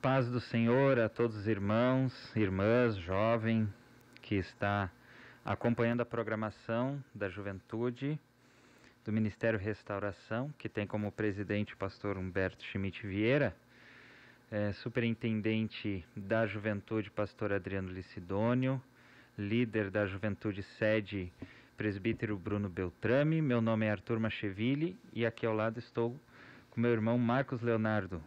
paz do Senhor a todos os irmãos, irmãs, jovem que está acompanhando a programação da juventude do Ministério Restauração, que tem como presidente o pastor Humberto Schmidt Vieira, superintendente da juventude, pastor Adriano Licidônio, líder da juventude sede, presbítero Bruno Beltrame. Meu nome é Arthur Macheville e aqui ao lado estou com meu irmão Marcos Leonardo.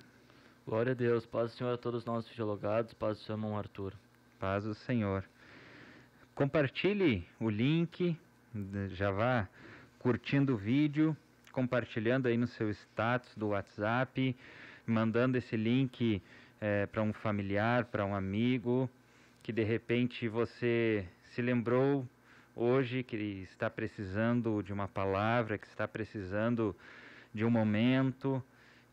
Glória a Deus, paz do Senhor a todos nós fisiologados, paz do seu irmão Arthur. Paz do Senhor. Compartilhe o link, já vá curtindo o vídeo, compartilhando aí no seu status do WhatsApp, mandando esse link para um familiar, para um amigo, que de repente você se lembrou hoje que está precisando de uma palavra, que está precisando de um momento,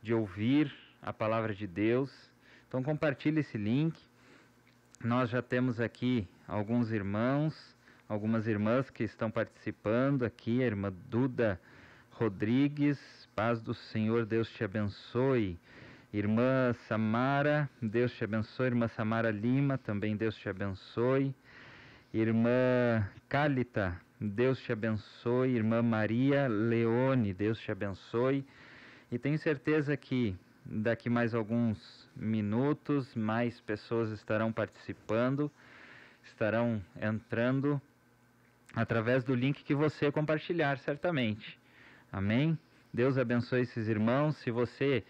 de ouvir a palavra de Deus. Então compartilhe esse link. Nós já temos aqui alguns irmãos, algumas irmãs que estão participando aqui. A irmã Duda Rodrigues, paz do Senhor, Deus te abençoe. Irmã Samara, Deus te abençoe. Irmã Samara Lima, também Deus te abençoe. Irmã Cálita, Deus te abençoe. Irmã Maria Leone, Deus te abençoe. E tenho certeza que daqui mais alguns minutos, mais pessoas estarão participando, estarão entrando através do link que você compartilhar, certamente. Amém? Deus abençoe esses irmãos. Se você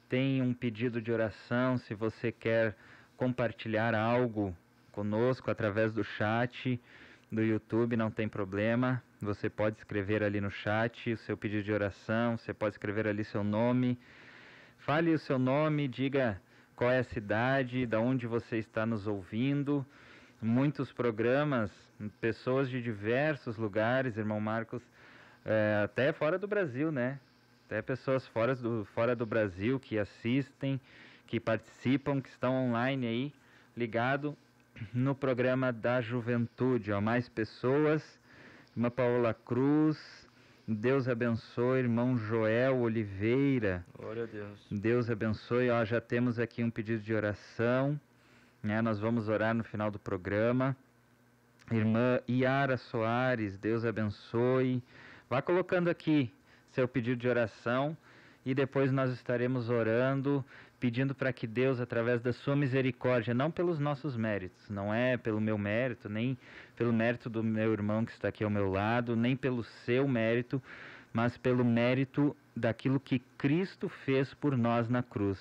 tem um pedido de oração, se você quer compartilhar algo conosco através do chat do YouTube, não tem problema. Você pode escrever ali no chat o seu pedido de oração, você pode escrever ali seu nome. Fale o seu nome, diga qual é a cidade, de onde você está nos ouvindo. Muitos programas, pessoas de diversos lugares, irmão Marcos, até fora do Brasil, né? Até pessoas fora do Brasil que assistem, que participam, que estão online aí, ligado no programa da juventude. Ó, mais pessoas, irmã Paola Cruz, Deus abençoe, irmão Joel Oliveira. Glória a Deus. Deus abençoe. Ó, já temos aqui um pedido de oração, né? Nós vamos orar no final do programa. Irmã Iara Soares, Deus abençoe. Vá colocando aqui seu pedido de oração e depois nós estaremos orando, pedindo para que Deus, através da sua misericórdia, não pelos nossos méritos, não é pelo meu mérito, nem pelo mérito do meu irmão que está aqui ao meu lado, nem pelo seu mérito, mas pelo mérito daquilo que Cristo fez por nós na cruz.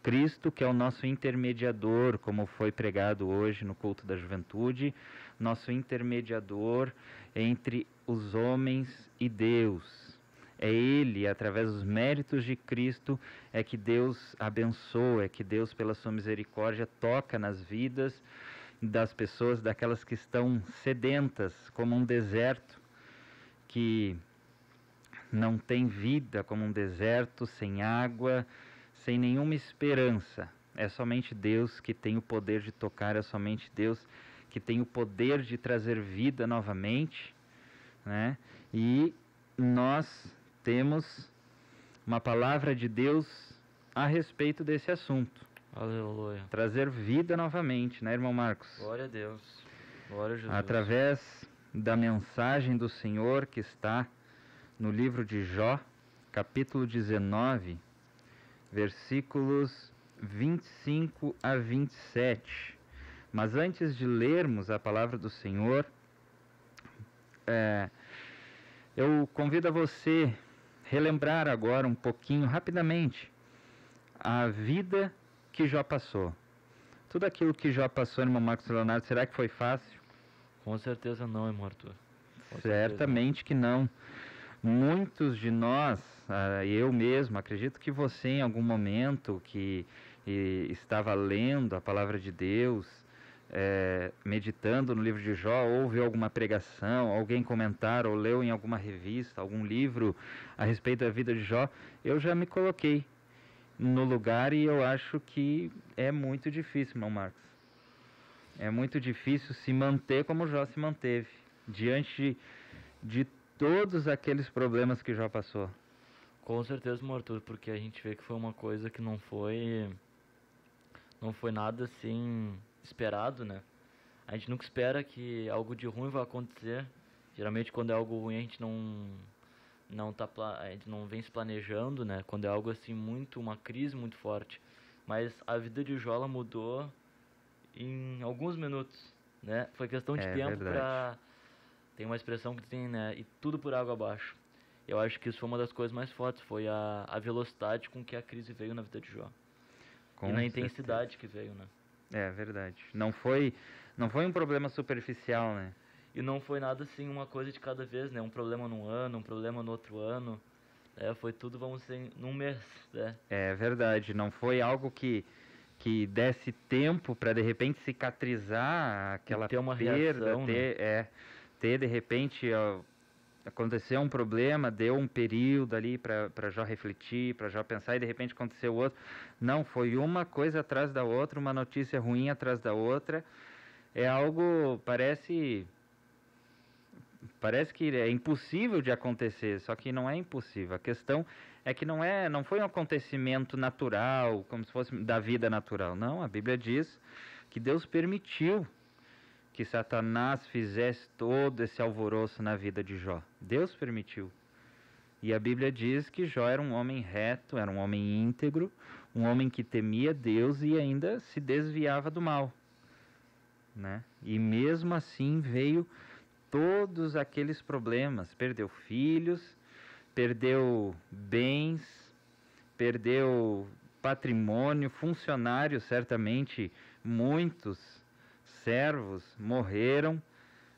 Cristo, que é o nosso intermediador, como foi pregado hoje no culto da juventude, nosso intermediador entre os homens e Deus. É Ele, através dos méritos de Cristo, é que Deus abençoa, é que Deus, pela sua misericórdia, toca nas vidas das pessoas, daquelas que estão sedentas, como um deserto, que não tem vida, como um deserto, sem água, sem nenhuma esperança. É somente Deus que tem o poder de tocar, é somente Deus que tem o poder de trazer vida novamente, né? E nós temos uma palavra de Deus a respeito desse assunto. Aleluia. Trazer vida novamente, né, irmão Marcos? Glória a Deus. Glória a Jesus. Através da mensagem do Senhor que está no livro de Jó, capítulo 19, versículos 25 a 27. Mas antes de lermos a palavra do Senhor, eu convido a você relembrar agora um pouquinho, rapidamente, a vida que Jó passou. Tudo aquilo que Jó passou, irmão Marcos Leonardo, será que foi fácil? Com certeza não, irmão Arthur. Certamente que não. Muitos de nós, eu mesmo, acredito que você em algum momento que estava lendo a palavra de Deus, meditando no livro de Jó, ouviu alguma pregação, alguém comentar ou leu em alguma revista, algum livro a respeito da vida de Jó, eu já me coloquei no lugar e eu acho que é muito difícil, irmão Marcos. É muito difícil se manter como Jó se manteve, diante de todos aqueles problemas que Jó passou. Com certeza, irmão Arthur, porque a gente vê que foi uma coisa que não foi não foi nada assim esperado, né? A gente nunca espera que algo de ruim vai acontecer. Geralmente quando é algo ruim a gente a gente não vem se planejando, né? Quando é algo assim uma crise muito forte. Mas a vida de Jó ela mudou em alguns minutos, né? Foi questão de É tempo verdade. tem uma expressão que tem, né? E tudo por água abaixo. Eu acho que isso foi uma das coisas mais fortes, foi a velocidade com que a crise veio na vida de Jó. E Com na certeza. intensidade que veio, né? É verdade. Não foi um problema superficial, né? E não foi nada assim, uma coisa de cada vez, né? Um problema num ano, um problema no outro ano. Foi tudo, vamos dizer, num mês, né? É verdade. Não foi algo que desse tempo para de repente cicatrizar E aquela ter uma perda, reação, né? ter de repente aconteceu um problema, deu um período ali para já refletir, para já pensar e de repente aconteceu outro. Não, foi uma coisa atrás da outra, uma notícia ruim atrás da outra. É algo, parece que é impossível de acontecer, só que não é impossível. A questão é que não foi um acontecimento natural, como se fosse da vida natural. Não, a Bíblia diz que Deus permitiu que Satanás fizesse todo esse alvoroço na vida de Jó. Deus permitiu. E a Bíblia diz que Jó era um homem reto, era um homem íntegro, um homem que temia Deus e ainda se desviava do mal, né? E mesmo assim veio todos aqueles problemas, perdeu filhos, perdeu bens, perdeu patrimônio, funcionários, certamente muitos servos morreram.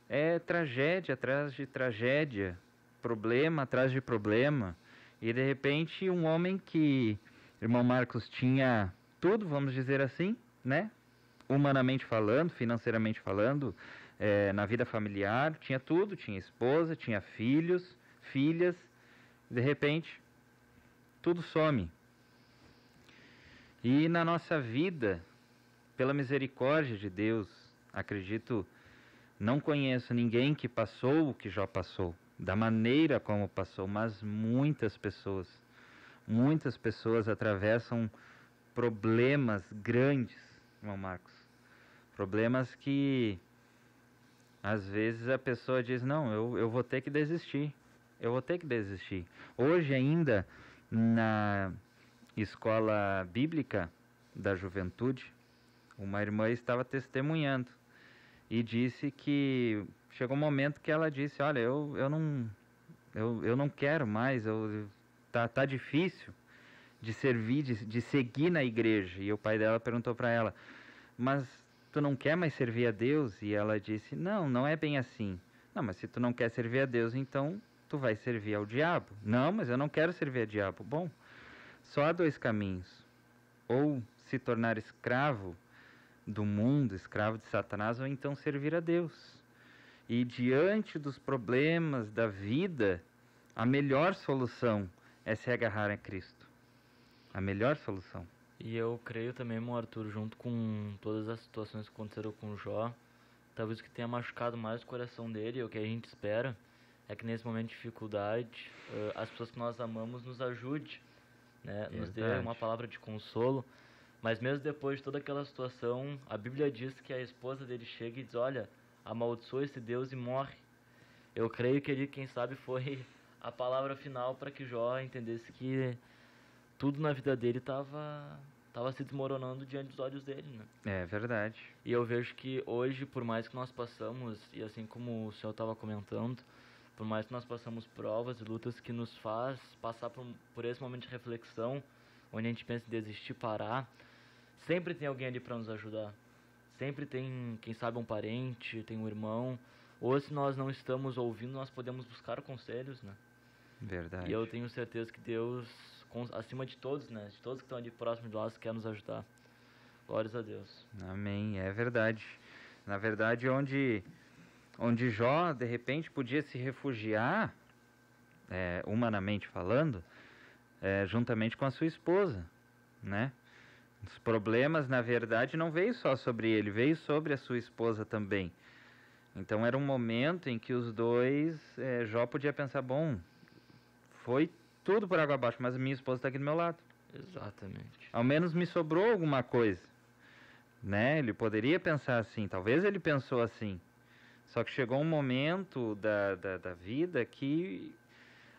É tragédia atrás de tragédia, problema atrás de problema. E de repente um homem que, irmão Marcos, tinha tudo, vamos dizer assim, né? Humanamente falando, financeiramente falando, na vida familiar, tinha tudo, tinha esposa, tinha filhos, filhas, de repente, tudo some. E na nossa vida, pela misericórdia de Deus, acredito, não conheço ninguém que passou o que Jó passou, da maneira como passou, mas muitas pessoas atravessam problemas grandes, irmão Marcos. Problemas que às vezes a pessoa diz, não, eu vou ter que desistir. Eu vou ter que desistir. Hoje ainda, na escola bíblica da juventude, uma irmã estava testemunhando e disse que chegou um momento que ela disse, olha, eu não quero mais, tá difícil de servir, de seguir na igreja. E o pai dela perguntou para ela, mas tu não quer mais servir a Deus? E ela disse, não é bem assim. Não, mas se tu não quer servir a Deus, então tu vai servir ao diabo. Não, mas eu não quero servir ao diabo. Bom, só há dois caminhos. Ou se tornar escravo do mundo, escravo de Satanás, ou então servir a Deus. E diante dos problemas da vida, a melhor solução é se agarrar a Cristo. A melhor solução. E eu creio também, meu Arthur, junto com todas as situações que aconteceram com o Jó, talvez o que tenha machucado mais o coração dele, o que a gente espera, é que nesse momento de dificuldade, as pessoas que nós amamos nos ajude, né? Nos dê uma palavra de consolo. Mas mesmo depois de toda aquela situação, a Bíblia diz que a esposa dele chega e diz, olha, amaldiçoa esse Deus e morre. Eu creio que ele, quem sabe, foi a palavra final para que Jó entendesse que tudo na vida dele tava se desmoronando diante dos olhos dele, né? É verdade. E eu vejo que hoje, por mais que nós passamos, e assim como o senhor estava comentando, por mais que nós passamos provas e lutas que nos faz passar por esse momento de reflexão, onde a gente pensa em desistir, parar, sempre tem alguém ali para nos ajudar. Sempre tem, quem sabe, um parente, tem um irmão. Ou se nós não estamos ouvindo, nós podemos buscar conselhos, né? Verdade. E eu tenho certeza que Deus, acima de todos, né? De todos que estão ali próximos de nós, quer nos ajudar. Glórias a Deus. Amém, é verdade. Na verdade, onde Jó, de repente, podia se refugiar, humanamente falando, juntamente com a sua esposa, né? Os problemas, na verdade, não veio só sobre ele, veio sobre a sua esposa também. Então era um momento em que os dois, Jó podia pensar, bom, foi tudo por água abaixo, mas minha esposa está aqui do meu lado. Exatamente. Ao menos me sobrou alguma coisa. né? Ele poderia pensar assim, talvez ele pensou assim. Só que chegou um momento da vida que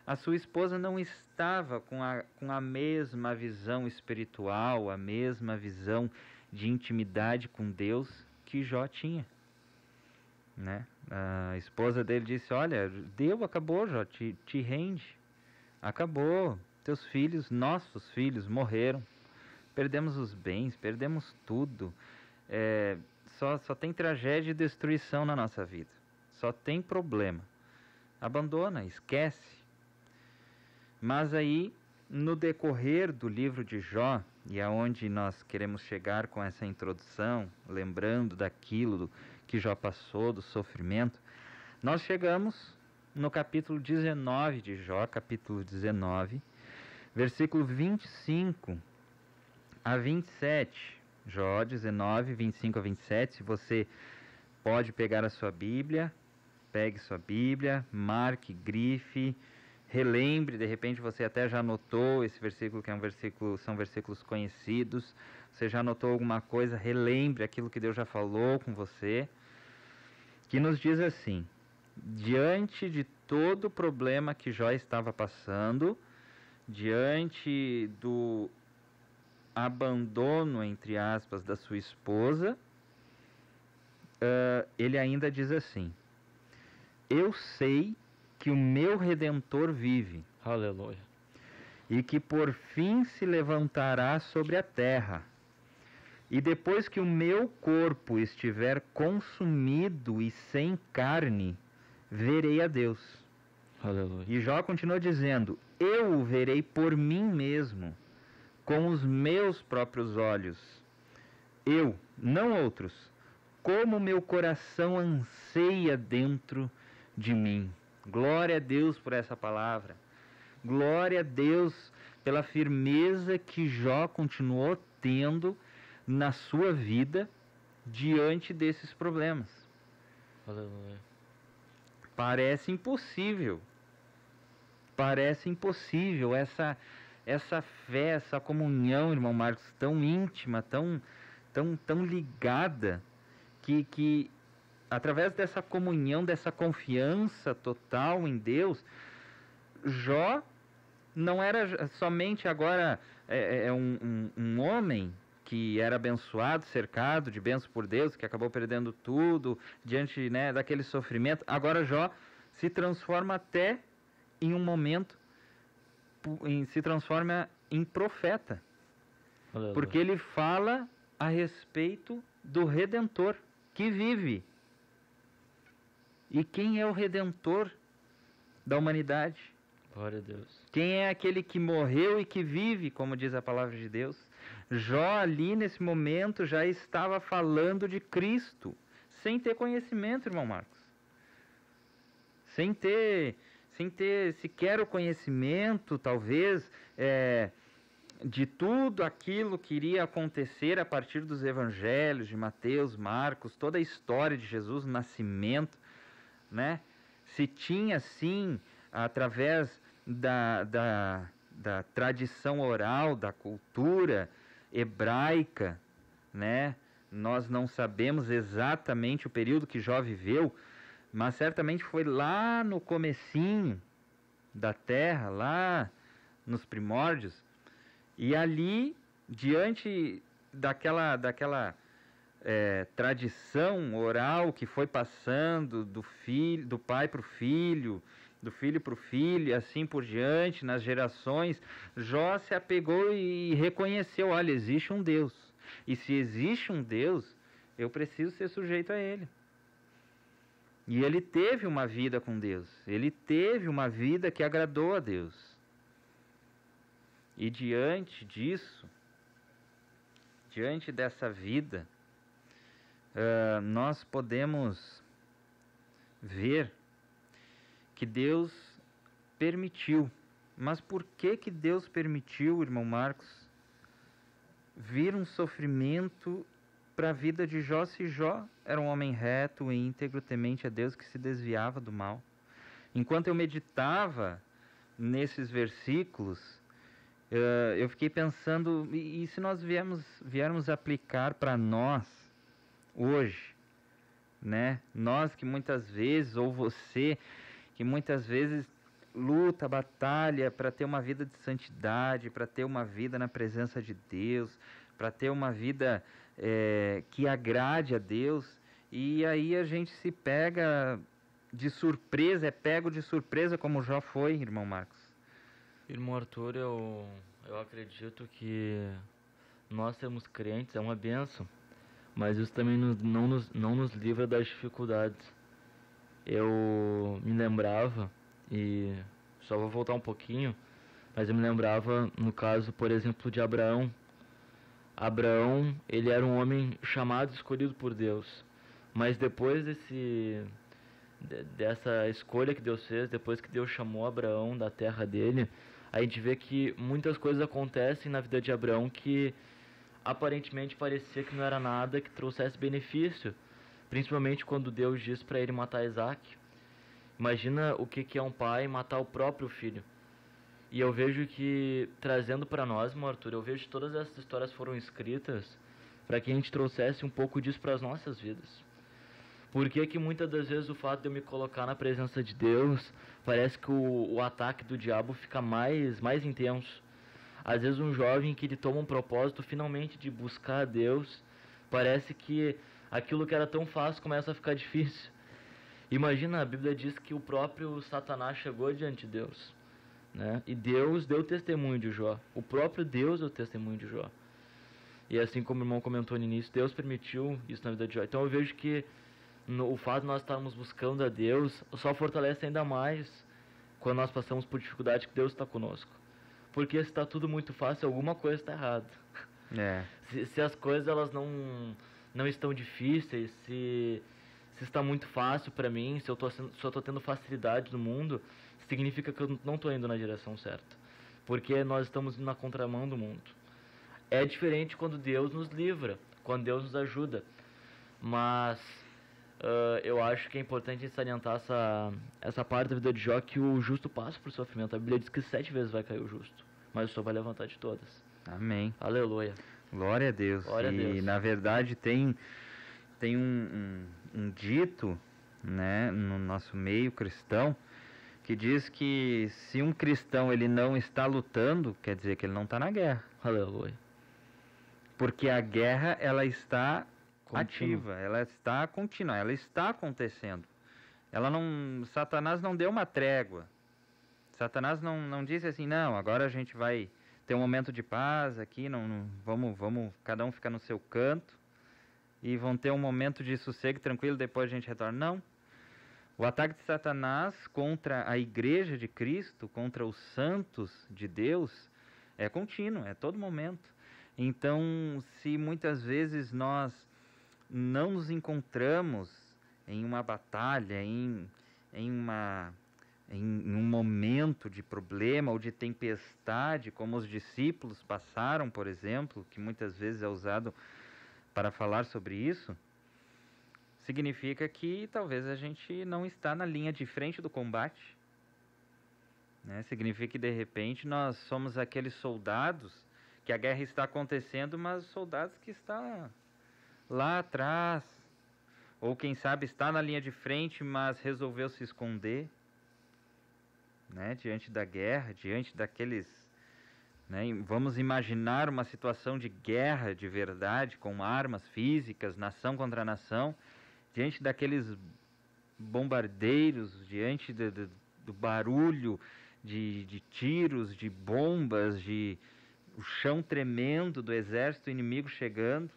a sua esposa não estava com a mesma visão espiritual, a mesma visão de intimidade com Deus que Jó tinha, né? A esposa dele disse, olha, deu, acabou, Jó, te rende. Acabou, teus filhos, nossos filhos morreram. Perdemos os bens, perdemos tudo. Só tem tragédia e destruição na nossa vida. Só tem problema. Abandona, esquece. Mas aí, no decorrer do livro de Jó, e aonde nós queremos chegar com essa introdução, lembrando daquilo que Jó passou, do sofrimento, nós chegamos no capítulo 19 de Jó, capítulo 19, versículo 25 a 27. Jó 19, 25 a 27. Se você pode pegar a sua Bíblia, pegue sua Bíblia, marque, grife, relembre, de repente você até já anotou esse versículo, que são versículos conhecidos, você já anotou alguma coisa, relembre aquilo que Deus já falou com você, que nos diz assim: diante de todo o problema que Jó estava passando, diante do abandono, entre aspas, da sua esposa, ele ainda diz assim: eu sei que o meu Redentor vive. Aleluia. E que por fim se levantará sobre a terra. E depois que o meu corpo estiver consumido e sem carne, verei a Deus. Aleluia. E Jó continua dizendo: eu o verei por mim mesmo, com os meus próprios olhos. Eu, não outros, como meu coração anseia dentro de mim. Glória a Deus por essa palavra. Glória a Deus pela firmeza que Jó continuou tendo na sua vida diante desses problemas. Aleluia. Parece impossível. Parece impossível essa fé, essa comunhão, irmão Marcos, tão íntima, tão ligada, que através dessa comunhão, dessa confiança total em Deus, Jó não era somente agora um homem que era abençoado, cercado de bênçãos por Deus, que acabou perdendo tudo diante, né, daquele sofrimento. Agora Jó se transforma até em um momento, se transforma em profeta. Aleluia. Porque ele fala a respeito do Redentor que vive. E quem é o Redentor da humanidade? Glória a Deus. Quem é aquele que morreu e que vive, como diz a palavra de Deus? Jó ali nesse momento já estava falando de Cristo, sem ter conhecimento, irmão Marcos. Sem ter sequer o conhecimento, talvez, de tudo aquilo que iria acontecer a partir dos evangelhos de Mateus, Marcos, toda a história de Jesus, o nascimento, né? Se tinha, sim, através da tradição oral, da cultura hebraica, né? Nós não sabemos exatamente o período que Jó viveu, mas certamente foi lá no comecinho da terra, lá nos primórdios, e ali, diante daquela tradição oral que foi passando do pai para o filho, do filho para o filho, e assim por diante, nas gerações, Jó se apegou e reconheceu: olha, existe um Deus, e se existe um Deus, eu preciso ser sujeito a Ele. E ele teve uma vida com Deus, ele teve uma vida que agradou a Deus. E diante disso, diante dessa vida, nós podemos ver que Deus permitiu. Mas por que Deus permitiu, irmão Marcos, vir um sofrimento para a vida de Jó, se Jó era um homem reto e íntegro, temente a Deus, que se desviava do mal? Enquanto eu meditava nesses versículos, Eu fiquei pensando, e se nós viermos aplicar para nós hoje, né? Nós que muitas vezes, ou você, que muitas vezes luta, batalha para ter uma vida de santidade, para ter uma vida na presença de Deus, para ter uma vida que agrade a Deus, e aí a gente se pega de surpresa, é pego de surpresa como Jó foi, irmão Marcos. Irmão Arthur, eu acredito que nós sermos crentes é uma bênção, mas isso também não nos livra das dificuldades. Eu me lembrava, e só vou voltar um pouquinho, mas eu me lembrava no caso, por exemplo, de Abraão. Abraão, ele era um homem chamado e escolhido por Deus, mas depois dessa escolha que Deus fez, depois que Deus chamou Abraão da terra dele, a gente vê que muitas coisas acontecem na vida de Abraão que aparentemente parecia que não era nada que trouxesse benefício, principalmente quando Deus diz para ele matar Isaac. Imagina o que é um pai matar o próprio filho. E eu vejo que, trazendo para nós, Arthur, eu vejo que todas essas histórias foram escritas para que a gente trouxesse um pouco disso para as nossas vidas. Por que muitas das vezes o fato de eu me colocar na presença de Deus, parece que o ataque do diabo fica mais intenso. Às vezes um jovem que ele toma um propósito finalmente de buscar a Deus, parece que aquilo que era tão fácil começa a ficar difícil. Imagina, a Bíblia diz que o próprio Satanás chegou diante de Deus, né? E Deus deu testemunho de Jó. O próprio Deus deu testemunho de Jó. E assim como o irmão comentou no início, Deus permitiu isso na vida de Jó. Então eu vejo que o fato de nós estarmos buscando a Deus só fortalece ainda mais quando nós passamos por dificuldade, que Deus está conosco. Porque se está tudo muito fácil, alguma coisa está errada. Se as coisas elas não estão difíceis, se está muito fácil para mim, se eu estou tendo facilidade no mundo, significa que eu não estou indo na direção certa. Porque nós estamos indo na contramão do mundo. É diferente quando Deus nos livra, quando Deus nos ajuda. Mas eu acho que é importante salientar essa parte da vida de Jó, que o justo passa por sofrimento. A Bíblia diz que 7 vezes vai cair o justo, mas o Senhor vai levantar de todas. Amém. Aleluia. Glória a Deus. Glória a Deus. Na verdade tem um dito, né, no nosso meio cristão, que diz que se um cristão ele não está lutando, quer dizer que ele não está na guerra. Aleluia. Porque a guerra, ela está Contínua. ativa, ela está contínua, ela está acontecendo. Satanás não deu uma trégua. Satanás não disse assim, não, agora a gente vai ter um momento de paz aqui, vamos cada um ficar no seu canto e vão ter um momento de sossego tranquilo, depois a gente retorna. Não. O ataque de Satanás contra a igreja de Cristo, contra os santos de Deus, é contínuo, é todo momento. Então, se muitas vezes nós não nos encontramos em uma batalha, em um momento de problema ou de tempestade, como os discípulos passaram, por exemplo, que muitas vezes é usado para falar sobre isso, significa que talvez a gente não está na linha de frente do combate, né? Significa que de repente nós somos aqueles soldados que a guerra está acontecendo, mas os soldados que estão lá atrás, ou quem sabe está na linha de frente, mas resolveu se esconder, né, diante da guerra, diante daqueles, né, vamos imaginar uma situação de guerra de verdade, com armas físicas, nação contra nação, diante daqueles bombardeiros, diante do barulho de tiros, de bombas, o chão tremendo do exército inimigo chegando,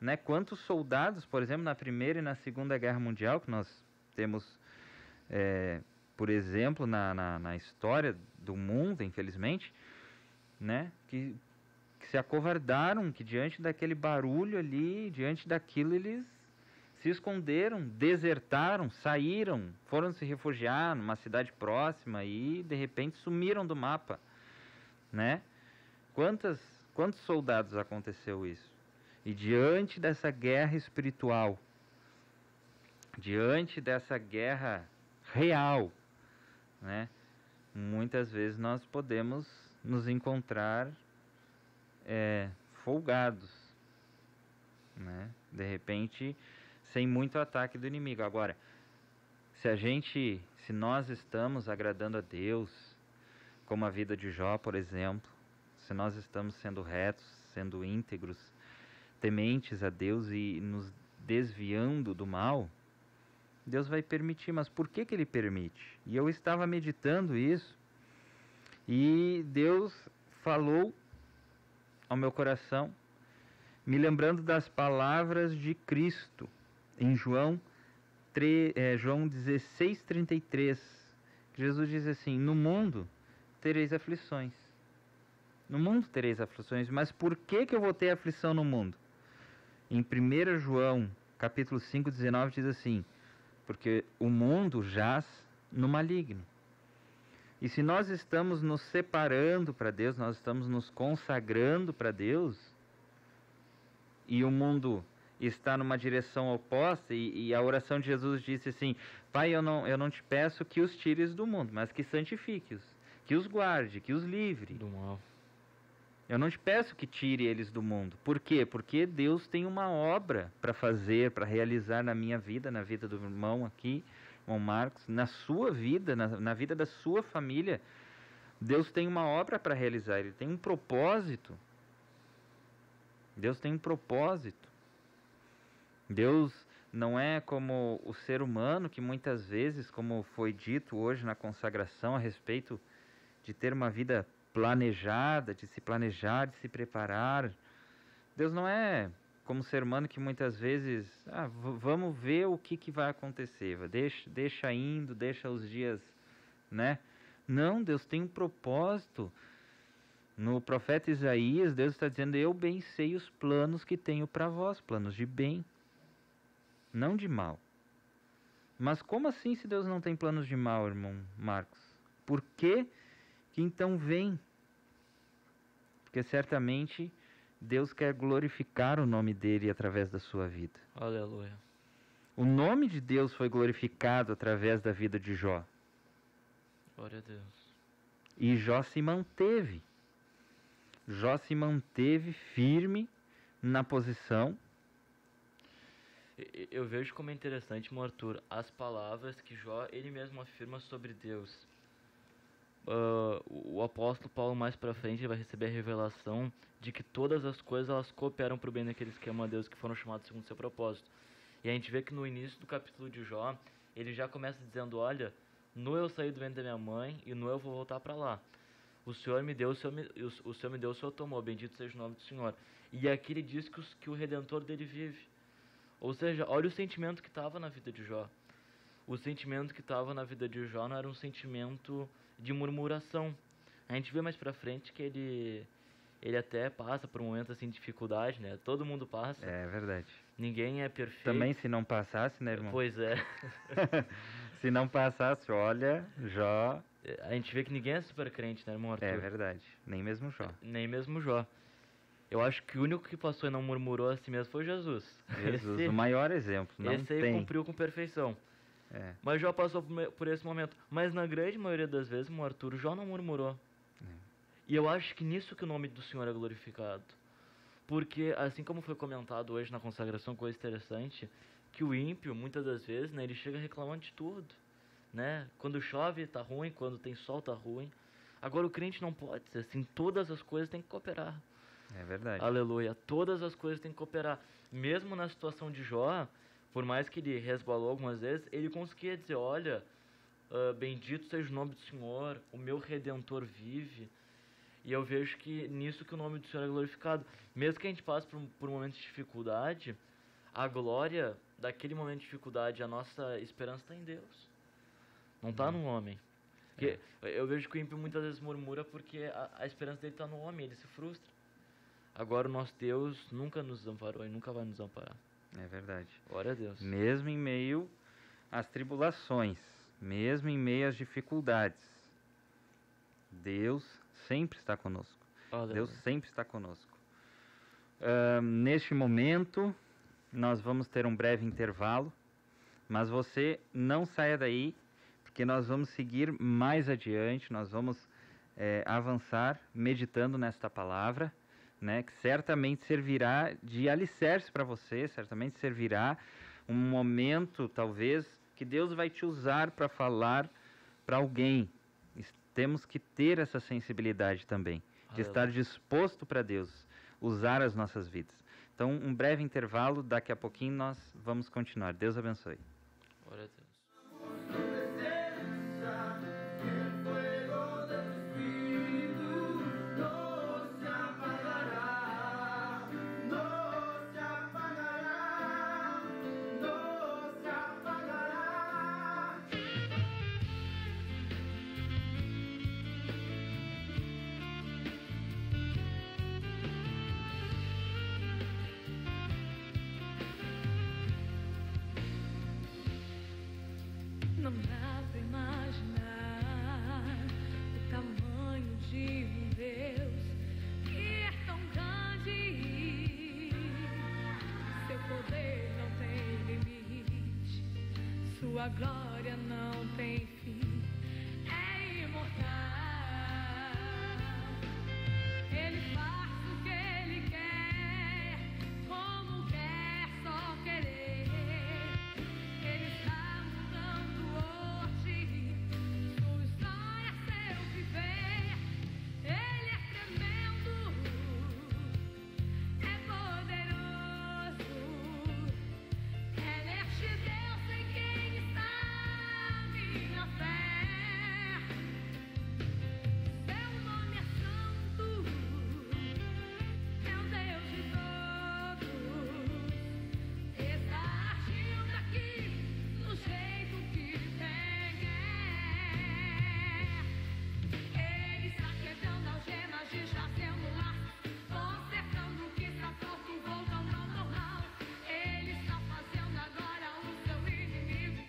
né? Quantos soldados, por exemplo, na Primeira e na Segunda Guerra Mundial, que nós temos, por exemplo, na história do mundo, infelizmente, né? Que se acovardaram, que diante daquele barulho ali, diante daquilo, eles se esconderam, desertaram, saíram, foram se refugiar numa cidade próxima e, de repente, sumiram do mapa, né? Quantos soldados aconteceu isso? E diante dessa guerra espiritual, diante dessa guerra real, né, muitas vezes nós podemos nos encontrar folgados, né? De repente, sem muito ataque do inimigo. Agora, se nós estamos agradando a Deus, como a vida de Jó, por exemplo, se nós estamos sendo retos, sendo íntegros, tementes a Deus e nos desviando do mal, Deus vai permitir. Mas por que Ele permite? E eu estava meditando isso, e Deus falou ao meu coração, me lembrando das palavras de Cristo, em João 16:33. Jesus diz assim: no mundo tereis aflições. No mundo tereis aflições. Mas por que eu vou ter aflição no mundo? Em 1 João, capítulo 5:19, diz assim: porque o mundo jaz no maligno. E se nós estamos nos separando para Deus, nós estamos nos consagrando para Deus, e o mundo está numa direção oposta, e a oração de Jesus disse assim: Pai, eu não te peço que os tires do mundo, mas que santifique-os, que os guarde, que os livre do mal. Eu não te peço que tire eles do mundo. Por quê? Porque Deus tem uma obra para fazer, para realizar na minha vida, na vida do irmão aqui, irmão Marcos, na sua vida, na vida da sua família. Deus tem uma obra para realizar, Ele tem um propósito. Deus tem um propósito. Deus não é como o ser humano que muitas vezes, como foi dito hoje na consagração a respeito de ter uma vida planejada, de se planejar, de se preparar. Deus não é como o ser humano que muitas vezes, vamos ver o que vai acontecer, deixa indo, deixa os dias, né? Não, Deus tem um propósito. No profeta Isaías, Deus está dizendo: eu bem sei os planos que tenho para vós, planos de bem, não de mal. Mas como assim, se Deus não tem planos de mal, irmão Marcos? Por que então vem? Porque certamente Deus quer glorificar o nome dele através da sua vida. Aleluia. O nome de Deus foi glorificado através da vida de Jó. Glória a Deus. E Jó se manteve. Jó se manteve firme na posição. Eu vejo como é interessante, irmão Arthur, as palavras que Jó, ele mesmo afirma sobre Deus. O apóstolo Paulo mais pra frente vai receber a revelação de que todas as coisas elas cooperam para o bem daqueles que amam a Deus, que foram chamados segundo o seu propósito. E a gente vê que no início do capítulo de Jó, ele já começa dizendo: olha, no eu saí do ventre da minha mãe e no eu vou voltar para lá. O Senhor me deu, o Senhor me deu, o Senhor tomou, bendito seja o nome do Senhor. E aqui ele diz que o Redentor dele vive. Ou seja, olha o sentimento que estava na vida de Jó. O sentimento que estava na vida de Jó não era um sentimento de murmuração. A gente vê mais pra frente que ele até passa por um momento assim de dificuldade, né? Todo mundo passa. É verdade. Ninguém é perfeito. Também se não passasse, né, irmão? Pois é. Se não passasse, olha, Jó... A gente vê que ninguém é super crente, né, irmão Arthur? É verdade. Nem mesmo Jó. Nem mesmo Jó. Eu acho que o único que passou e não murmurou a si mesmo foi Jesus. Jesus, o maior exemplo. Não esse aí tem. cumpriu com perfeição. É. Mas Jó passou por esse momento. Mas na grande maioria das vezes, irmão Arthur, Jó não murmurou. E eu acho que nisso que o nome do Senhor é glorificado. Porque, assim como foi comentado hoje na consagração, coisa interessante, que o ímpio, muitas das vezes, né, ele chega reclamando de tudo. Né? Quando chove tá ruim, quando tem sol tá ruim. Agora o crente não pode ser assim, todas as coisas têm que cooperar. É verdade. Aleluia, todas as coisas têm que cooperar. Mesmo na situação de Jó, por mais que ele resbalou algumas vezes, ele conseguia dizer: olha, bendito seja o nome do Senhor, o meu Redentor vive. E eu vejo que nisso que o nome do Senhor é glorificado. Mesmo que a gente passe por momentos de dificuldade, a glória daquele momento de dificuldade, a nossa esperança está em Deus. Não está no homem. Porque eu vejo que o ímpio muitas vezes murmura porque a esperança dele está no homem, ele se frustra. Agora o nosso Deus nunca nos desamparou e nunca vai nos desamparar. É verdade. Glória a Deus. Mesmo em meio às tribulações, mesmo em meio às dificuldades, Deus sempre está conosco. Aleluia. Deus sempre está conosco. Neste momento, nós vamos ter um breve intervalo, mas você não saia daí, porque nós vamos seguir mais adiante, nós vamos avançar meditando nesta palavra, né, que certamente servirá de alicerce para você, certamente servirá um momento, talvez, que Deus vai te usar para falar para alguém. Temos que ter essa sensibilidade também, de estar disposto para Deus usar as nossas vidas. Então, um breve intervalo, daqui a pouquinho nós vamos continuar. Deus abençoe. Glória a Deus. Não dá pra imaginar o tamanho de um Deus que é tão grande. Seu poder não tem limite, sua glória não tem fim, é imortal. Ele faz o que ele quer, como quer, só querer. Ele está mudando hoje, sua história é seu viver. Ele é tremendo, é poderoso. É neste Deus em quem está minha fé. Seu nome é santo, é o Deus de todos. Está agindo aqui do jeito que tem. Ele está quebrando algemas, desfazendo laços, consertando o que está torto, voltando ao normal. Ele está fazendo agora o seu inimigo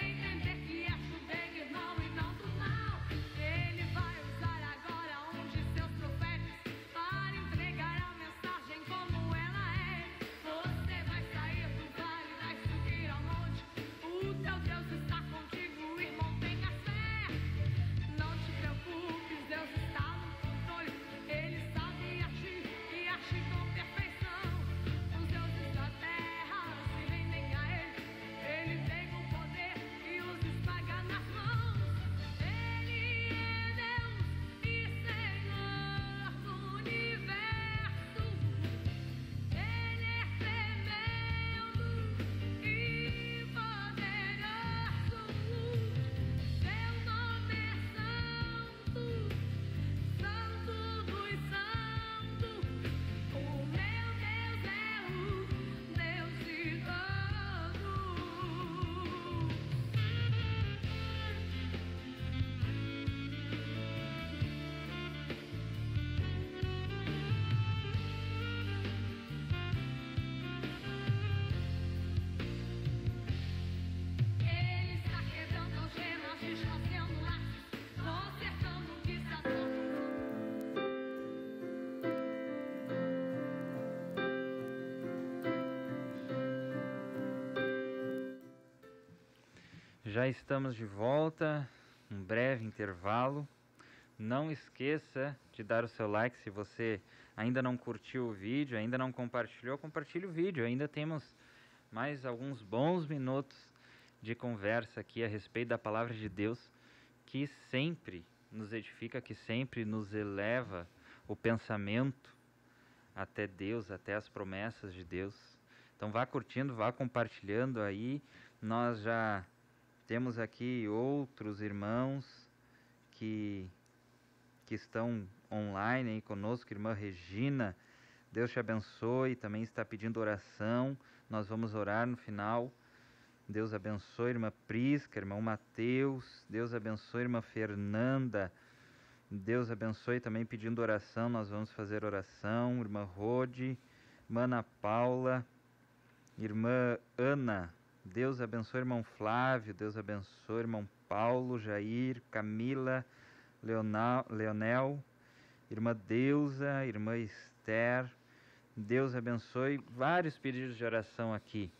entender que é bem irmão e não do mal. Ele vai usar agora um de seus profetas para entregar a mensagem como ela é. Você vai sair do vale, vai subir ao monte. O teu Deus está contigo, irmão, tenha fé. Não te preocupes, Deus está no controle. Ele sabe agir e agir com perfeição. Os deuses da terra se rendem a ele. Ele tem o poder e os esmaga nas mãos. Ele é Deus e Senhor do universo. Ele é tremendo e poderoso. Seu nome é santo, santo dos santos. O meu Deus é o Deus de todos. Ele está quebrando algemas, desfazendo laços, consertando o que está torto. Já estamos de volta, um breve intervalo. Não esqueça de dar o seu like se você ainda não curtiu o vídeo, ainda não compartilhou, compartilhe o vídeo. Ainda temos mais alguns bons minutos de conversa aqui a respeito da palavra de Deus, que sempre nos edifica, que sempre nos eleva o pensamento até Deus, até as promessas de Deus. Então vá curtindo, vá compartilhando aí. Nós já temos aqui outros irmãos que estão online aí conosco. Irmã Regina, Deus te abençoe, também está pedindo oração. Nós vamos orar no final. Deus abençoe, irmã Prisca, irmão Mateus. Deus abençoe, irmã Fernanda. Deus abençoe, também pedindo oração. Nós vamos fazer oração. Irmã Rode, irmã Ana Paula, irmã Ana. Deus abençoe, irmão Flávio. Deus abençoe, irmão Paulo, Jair, Camila, Leonel, irmã Deusa, irmã Esther. Deus abençoe. Vários pedidos de oração aqui.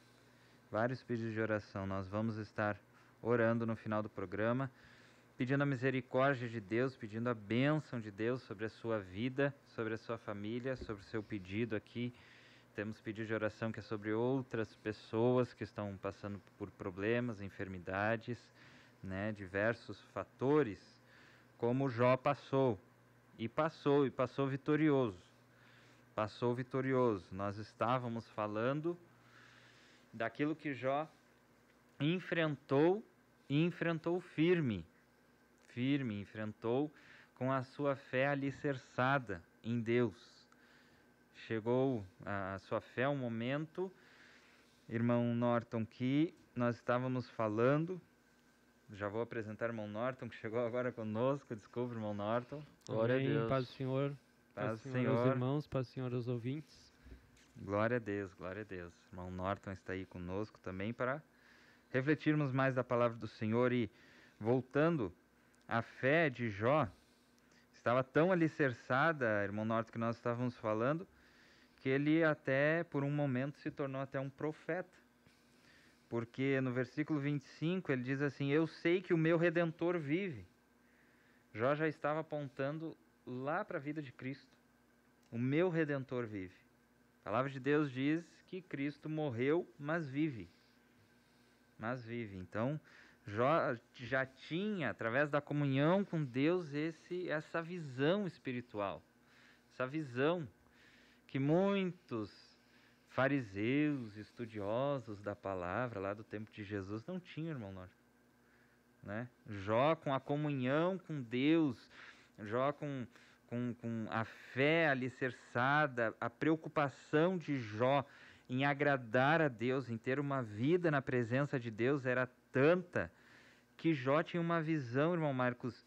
Vários pedidos de oração. Nós vamos estar orando no final do programa. pedindo a misericórdia de Deus, pedindo a bênção de Deus sobre a sua vida, sobre a sua família, sobre o seu pedido aqui. Temos pedido de oração que é sobre outras pessoas que estão passando por problemas, enfermidades, né, diversos fatores, como Jó passou, e passou vitorioso. Passou vitorioso. Nós estávamos falando daquilo que Jó enfrentou, e enfrentou firme, enfrentou com a sua fé alicerçada em Deus. Chegou a sua fé um momento, irmão Norton, que nós estávamos falando. Já vou apresentar o irmão Norton, que chegou agora conosco. Desculpa, irmão Norton. Glória a Deus. Paz do Senhor. Paz do aos Senhor. irmãos, paz do Senhor aos ouvintes. Glória a Deus, glória a Deus. O irmão Norton está aí conosco também para refletirmos mais da palavra do Senhor. E voltando, a fé de Jó estava tão alicerçada, irmão Norton, que nós estávamos falando, que ele até, por um momento, se tornou até um profeta. Porque no versículo 25 ele diz assim: eu sei que o meu Redentor vive. Jó já estava apontando lá para a vida de Cristo. O meu Redentor vive. A palavra de Deus diz que Cristo morreu, mas vive. Mas vive. Então, Jó já tinha, através da comunhão com Deus, essa visão espiritual. Essa visão que muitos fariseus, estudiosos da palavra lá do tempo de Jesus não tinham, irmão Norton, né? Jó com a comunhão com Deus, Jó com a fé alicerçada, a preocupação de Jó em agradar a Deus, em ter uma vida na presença de Deus era tanta que Jó tinha uma visão, irmão Marcos,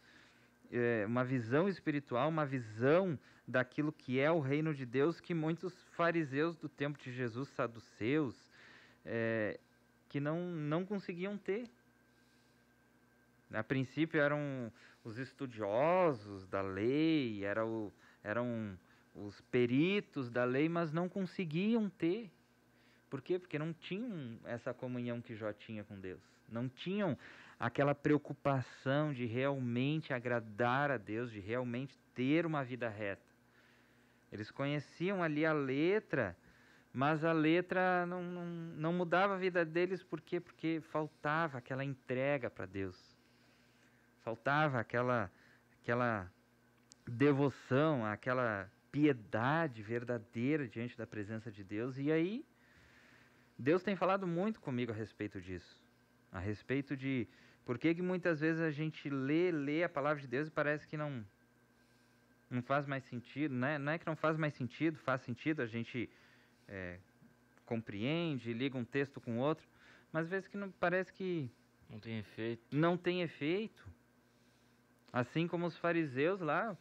uma visão espiritual, uma visão daquilo que é o reino de Deus, que muitos fariseus do tempo de Jesus, saduceus, que não conseguiam ter. A princípio eram os estudiosos da lei, eram os peritos da lei, mas não conseguiam ter. Por quê? Porque não tinham essa comunhão que Jó tinha com Deus. Não tinham aquela preocupação de realmente agradar a Deus, de realmente ter uma vida reta. Eles conheciam ali a letra, mas a letra não mudava a vida deles. Por quê? Porque faltava aquela entrega para Deus. Faltava aquela devoção, aquela piedade verdadeira diante da presença de Deus. E aí, Deus tem falado muito comigo a respeito disso. A respeito de por que muitas vezes a gente lê a palavra de Deus e parece que não faz mais sentido, né? Não é que não faz mais sentido, faz sentido, a gente compreende, liga um texto com outro, mas às vezes que parece que Não tem efeito. não tem efeito. Assim como os fariseus lá,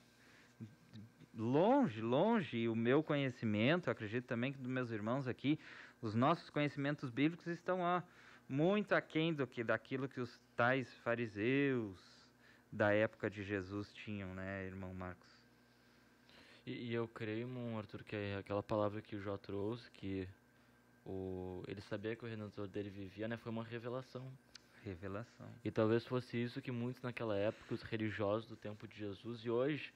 longe, e o meu conhecimento, acredito também que dos meus irmãos aqui, os nossos conhecimentos bíblicos estão muito aquém daquilo que os tais fariseus da época de Jesus tinham, né, irmão Marcos? E eu creio, irmão Arthur, que é aquela palavra que o Jó trouxe, que ele sabia que o Redentor dele vivia, né, foi uma revelação. Revelação. E talvez fosse isso que muitos naquela época, os religiosos do tempo de Jesus, e hoje,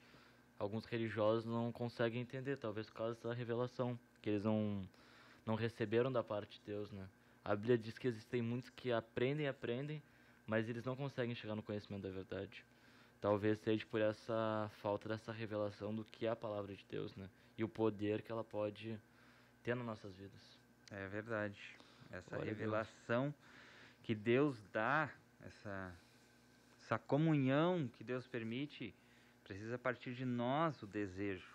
alguns religiosos não conseguem entender, talvez por causa dessa revelação, que eles não receberam da parte de Deus, né? A Bíblia diz que existem muitos que aprendem, mas eles não conseguem chegar no conhecimento da verdade. Talvez seja por essa falta dessa revelação do que é a palavra de Deus, né? E o poder que ela pode ter nas nossas vidas. É verdade. Essa Glória a Deus. revelação que Deus dá, essa comunhão que Deus permite, precisa partir de nós o desejo,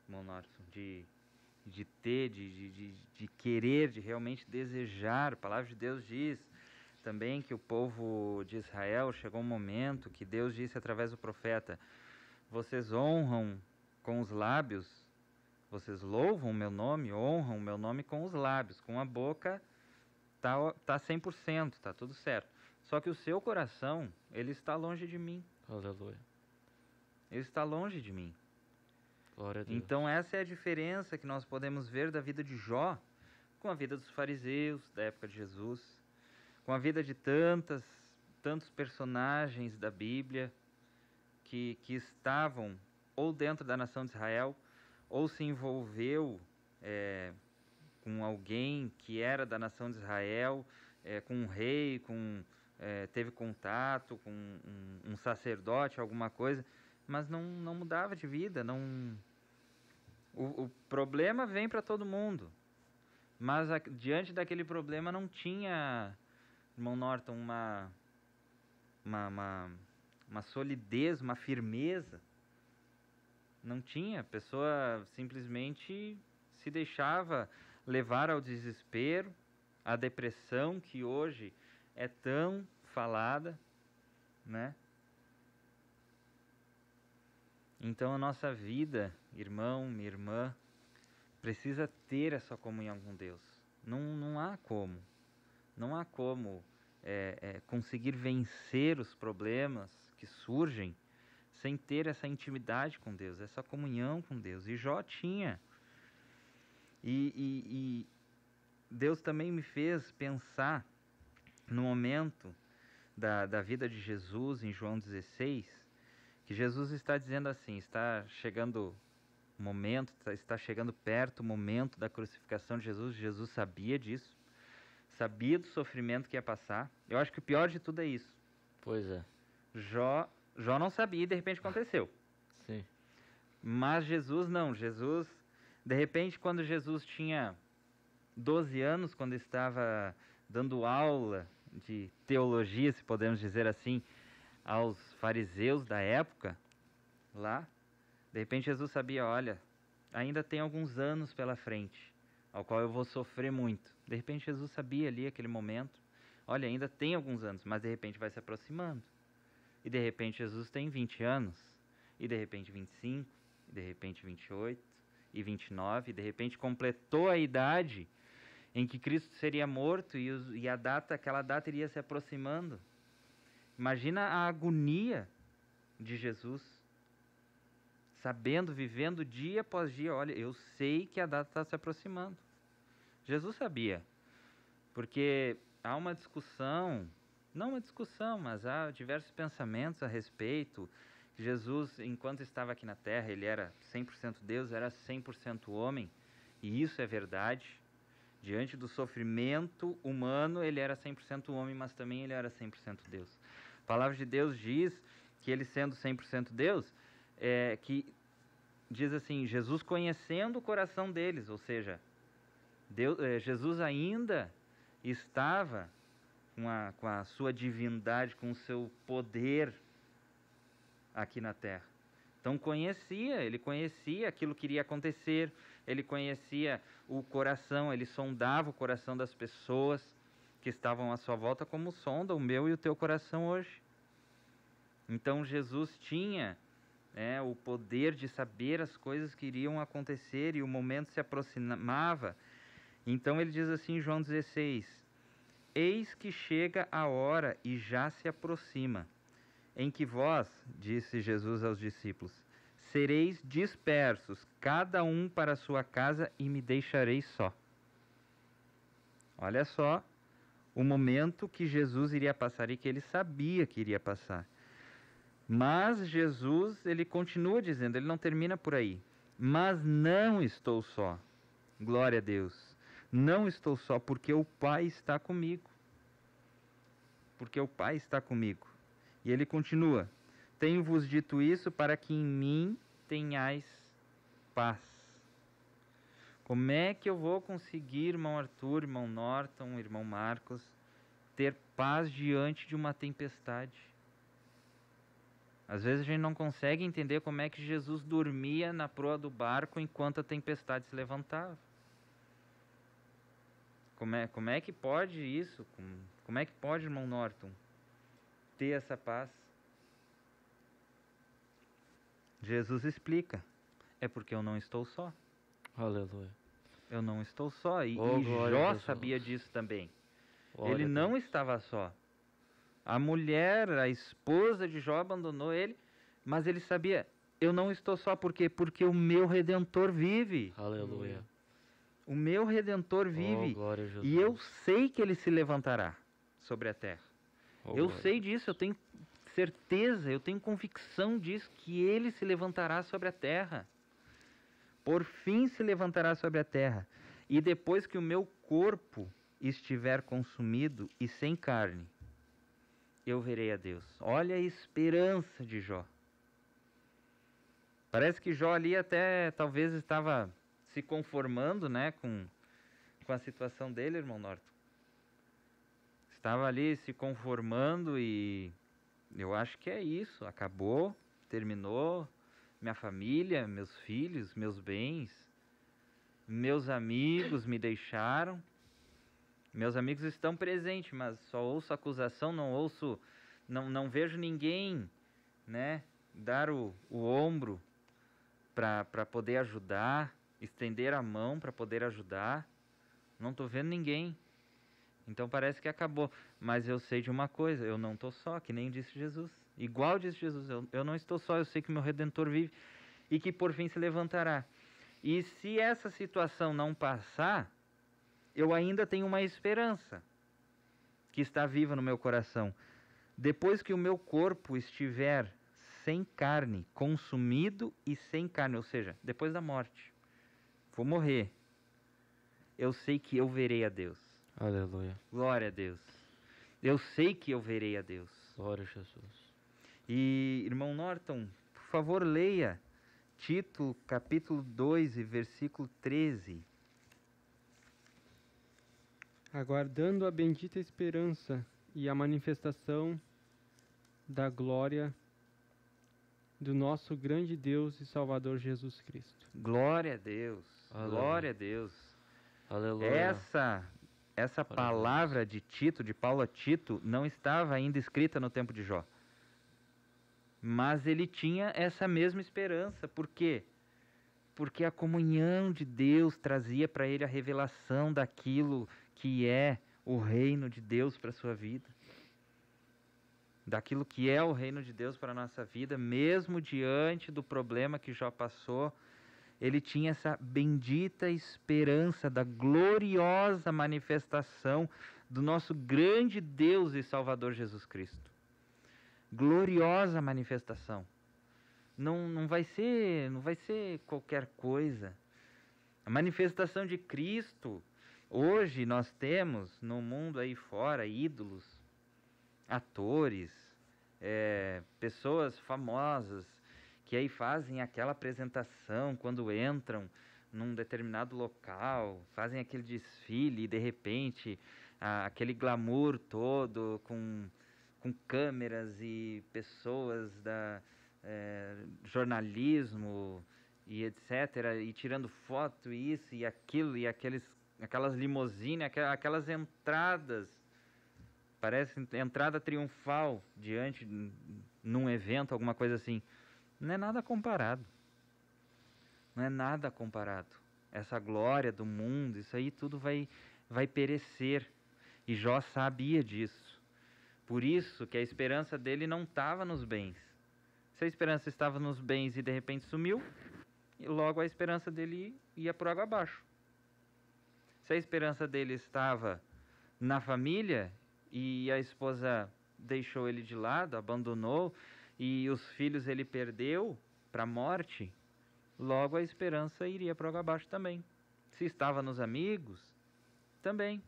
irmão Norton, de ter, de querer, de realmente desejar. A palavra de Deus diz também que o povo de Israel chegou um momento que Deus disse através do profeta: vocês honram com os lábios, vocês louvam o meu nome, honram o meu nome com os lábios, com a boca tá 100%, tá tudo certo. Só que o seu coração, ele está longe de mim. Aleluia. Ele está longe de mim. Glória a Deus. Então essa é a diferença que nós podemos ver da vida de Jó com a vida dos fariseus da época de Jesus, com a vida de tantas tantos personagens da Bíblia que estavam ou dentro da nação de Israel, ou se envolveu com alguém que era da nação de Israel, com um rei, teve contato com um sacerdote, alguma coisa, mas não mudava de vida. O problema vem para todo mundo, mas diante daquele problema não tinha, irmão Norton, uma solidez, uma firmeza. Não tinha. A pessoa simplesmente se deixava levar ao desespero, à depressão, que hoje é tão falada, né? Então a nossa vida, irmão, minha irmã, precisa ter essa comunhão com Deus. Não há como. Não há como conseguir vencer os problemas que surgem sem ter essa intimidade com Deus, essa comunhão com Deus. E Jó tinha. E Deus também me fez pensar no momento da vida de Jesus em João 16, que Jesus está dizendo assim, está chegando o momento, está chegando perto o momento da crucificação de Jesus. Jesus sabia disso, sabia do sofrimento que ia passar. Eu acho que o pior de tudo é isso. Pois é. Jó não sabia e de repente aconteceu. Sim. Mas Jesus não. Jesus, de repente, quando Jesus tinha 12 anos, quando estava dando aula de teologia, se podemos dizer assim, aos fariseus da época, lá, de repente Jesus sabia, olha, ainda tem alguns anos pela frente, ao qual eu vou sofrer muito. De repente Jesus sabia ali, aquele momento, olha, ainda tem alguns anos, mas de repente vai se aproximando. E de repente Jesus tem 20 anos, e de repente 25, e de repente 28, e 29, e de repente completou a idade em que Cristo seria morto e aquela data iria se aproximando. Imagina a agonia de Jesus, sabendo, vivendo dia após dia, olha, eu sei que a data está se aproximando. Jesus sabia, porque há uma discussão, não uma discussão, mas há diversos pensamentos a respeito. Jesus, enquanto estava aqui na Terra, ele era 100% Deus, era 100% homem, e isso é verdade. Diante do sofrimento humano, ele era 100% homem, mas também ele era 100% Deus. A palavra de Deus diz que ele, sendo 100% Deus, que diz assim, Jesus conhecendo o coração deles, ou seja, Jesus ainda estava com a sua divindade, com o seu poder aqui na Terra. Então ele conhecia aquilo que iria acontecer, ele conhecia o coração, ele sondava o coração das pessoas que estavam à sua volta, como sonda o meu e o teu coração hoje. Então Jesus tinha o poder de saber as coisas que iriam acontecer e o momento se aproximava. Então ele diz assim em João 16, eis que chega a hora e já se aproxima, em que vós, disse Jesus aos discípulos, sereis dispersos, cada um para a sua casa, e me deixareis só. Olha só o momento que Jesus iria passar e que ele sabia que iria passar. Mas Jesus, ele continua dizendo, ele não termina por aí. Mas não estou só. Glória a Deus. Não estou só, porque o Pai está comigo. Porque o Pai está comigo. E ele continua, tenho-vos dito isso para que em mim tenhais paz. Como é que eu vou conseguir, irmão Arthur, irmão Norton, irmão Marcos, ter paz diante de uma tempestade? Às vezes a gente não consegue entender como é que Jesus dormia na proa do barco enquanto a tempestade se levantava. Como é que pode isso? Como é que pode, irmão Norton, ter essa paz? Jesus explica, é porque eu não estou só. Aleluia. Eu não estou só. E Glória Jó a Deus. sabia disso também. Glória Ele a não Deus. estava só. A mulher, a esposa de Jó abandonou ele, mas ele sabia, eu não estou só. Por quê? Porque o meu Redentor vive. Aleluia. O meu Redentor vive. Oh, glória a Jesus. E eu sei que ele se levantará sobre a terra. Oh, Eu glória. sei disso, eu tenho certeza, eu tenho convicção disso, que ele se levantará sobre a terra. Por fim se levantará sobre a terra. E depois que o meu corpo estiver consumido e sem carne, eu verei a Deus. Olha a esperança de Jó. Parece que Jó ali até talvez estava se conformando, né, com a situação dele, irmão Norton. Estava ali se conformando e eu acho que é isso. Acabou, terminou. Minha família, meus filhos, meus bens, meus amigos me deixaram. Meus amigos estão presentes, mas só ouço acusação, não vejo ninguém, né, dar o ombro para poder ajudar, estender a mão para poder ajudar. Não estou vendo ninguém. Então parece que acabou. Mas eu sei de uma coisa, eu não estou só, que nem disse Jesus. Igual disse Jesus, eu não estou só, eu sei que meu Redentor vive e que por fim se levantará. E se essa situação não passar, eu ainda tenho uma esperança que está viva no meu coração. Depois que o meu corpo estiver sem carne, consumido e sem carne, ou seja, depois da morte, vou morrer, eu sei que eu verei a Deus. Aleluia. Glória a Deus. Eu sei que eu verei a Deus. Glória a Jesus. E, irmão Norton, por favor, leia Tito, capítulo 2 e versículo 13. Aguardando a bendita esperança e a manifestação da glória do nosso grande Deus e Salvador Jesus Cristo. Glória a Deus. Aleluia. Glória a Deus. Aleluia. Essa Glória a palavra de Tito, de Paulo a Tito, não estava ainda escrita no tempo de Jó. Mas ele tinha essa mesma esperança. Por quê? Porque a comunhão de Deus trazia para ele a revelação daquilo que é o reino de Deus para a sua vida. Daquilo que é o reino de Deus para a nossa vida, mesmo diante do problema que Jó passou, ele tinha essa bendita esperança da gloriosa manifestação do nosso grande Deus e Salvador Jesus Cristo. Gloriosa manifestação. Não vai ser qualquer coisa. A manifestação de Cristo, hoje nós temos no mundo aí fora ídolos, atores, pessoas famosas que aí fazem aquela apresentação quando entram num determinado local, fazem aquele desfile e de repente aquele glamour todo com câmeras e pessoas da jornalismo e etc, e tirando foto, isso e aquilo, e aquelas limusines, aquelas entradas, parece entrada triunfal diante num evento, alguma coisa assim. Não é nada comparado. Não é nada comparado. Essa glória do mundo, isso aí tudo vai perecer. E Jó sabia disso. Por isso que a esperança dele não estava nos bens. Se a esperança estava nos bens e de repente sumiu, e logo a esperança dele ia por água abaixo. Se a esperança dele estava na família e a esposa deixou ele de lado, abandonou, e os filhos ele perdeu para a morte, logo a esperança iria para água abaixo também. Se estava nos amigos, também.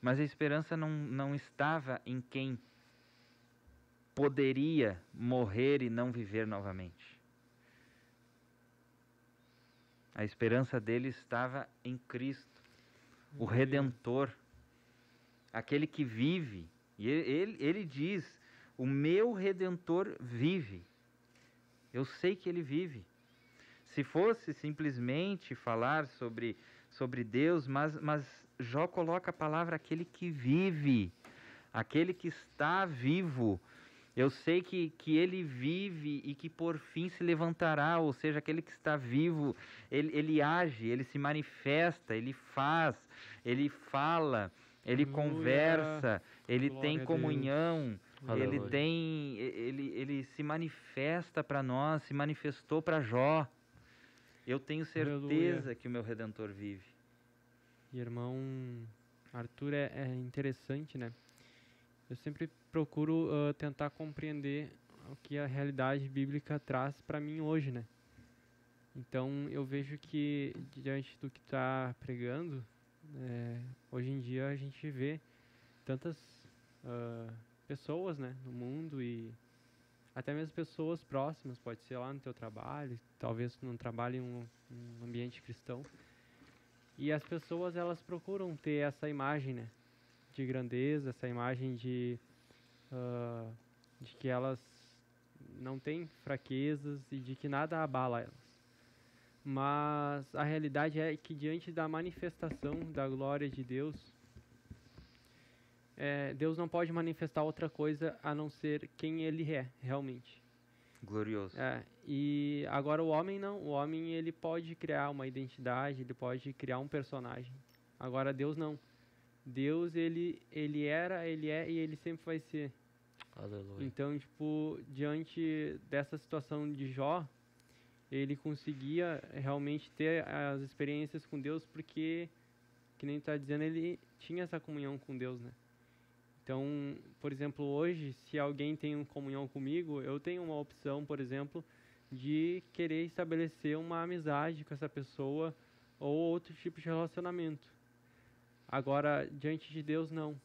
Mas a esperança não estava em quem poderia morrer e não viver novamente. A esperança dele estava em Cristo, o Redentor, aquele que vive. E ele diz, o meu Redentor vive. Eu sei que ele vive. Se fosse simplesmente falar sobre Deus, mas Jó coloca a palavra aquele que vive, aquele que está vivo. Eu sei que ele vive e que por fim se levantará, ou seja, aquele que está vivo, ele age, ele se manifesta, ele faz, ele fala, ele Aleluia. conversa, ele Glória tem a comunhão, Aleluia. ele se manifesta para nós, se manifestou para Jó. Eu tenho certeza Aleluia. que o meu Redentor vive. E irmão Arthur, é interessante, né? eu sempre procuro tentar compreender o que a realidade bíblica traz para mim hoje, né? Então eu vejo que diante do que está pregando, hoje em dia a gente vê tantas pessoas, né, no mundo e até mesmo pessoas próximas, pode ser lá no teu trabalho, talvez tu não trabalhe em um ambiente cristão. E as pessoas, elas procuram ter essa imagem, né, de grandeza, essa imagem de que elas não têm fraquezas e de que nada abala elas. Mas a realidade é que diante da manifestação da glória de Deus, Deus não pode manifestar outra coisa a não ser quem Ele é, realmente. Glorioso. E agora o homem não. O homem, ele pode criar uma identidade, ele pode criar um personagem. Agora Deus não. Deus, ele era, ele é e ele sempre vai ser. Aleluia. Então, tipo, diante dessa situação de Jó, ele conseguia realmente ter as experiências com Deus porque, que nem tu tá dizendo, ele tinha essa comunhão com Deus, né? Então, por exemplo, hoje, se alguém tem uma comunhão comigo, eu tenho uma opção, por exemplo, de querer estabelecer uma amizade com essa pessoa ou outro tipo de relacionamento. Agora, diante de Deus, não.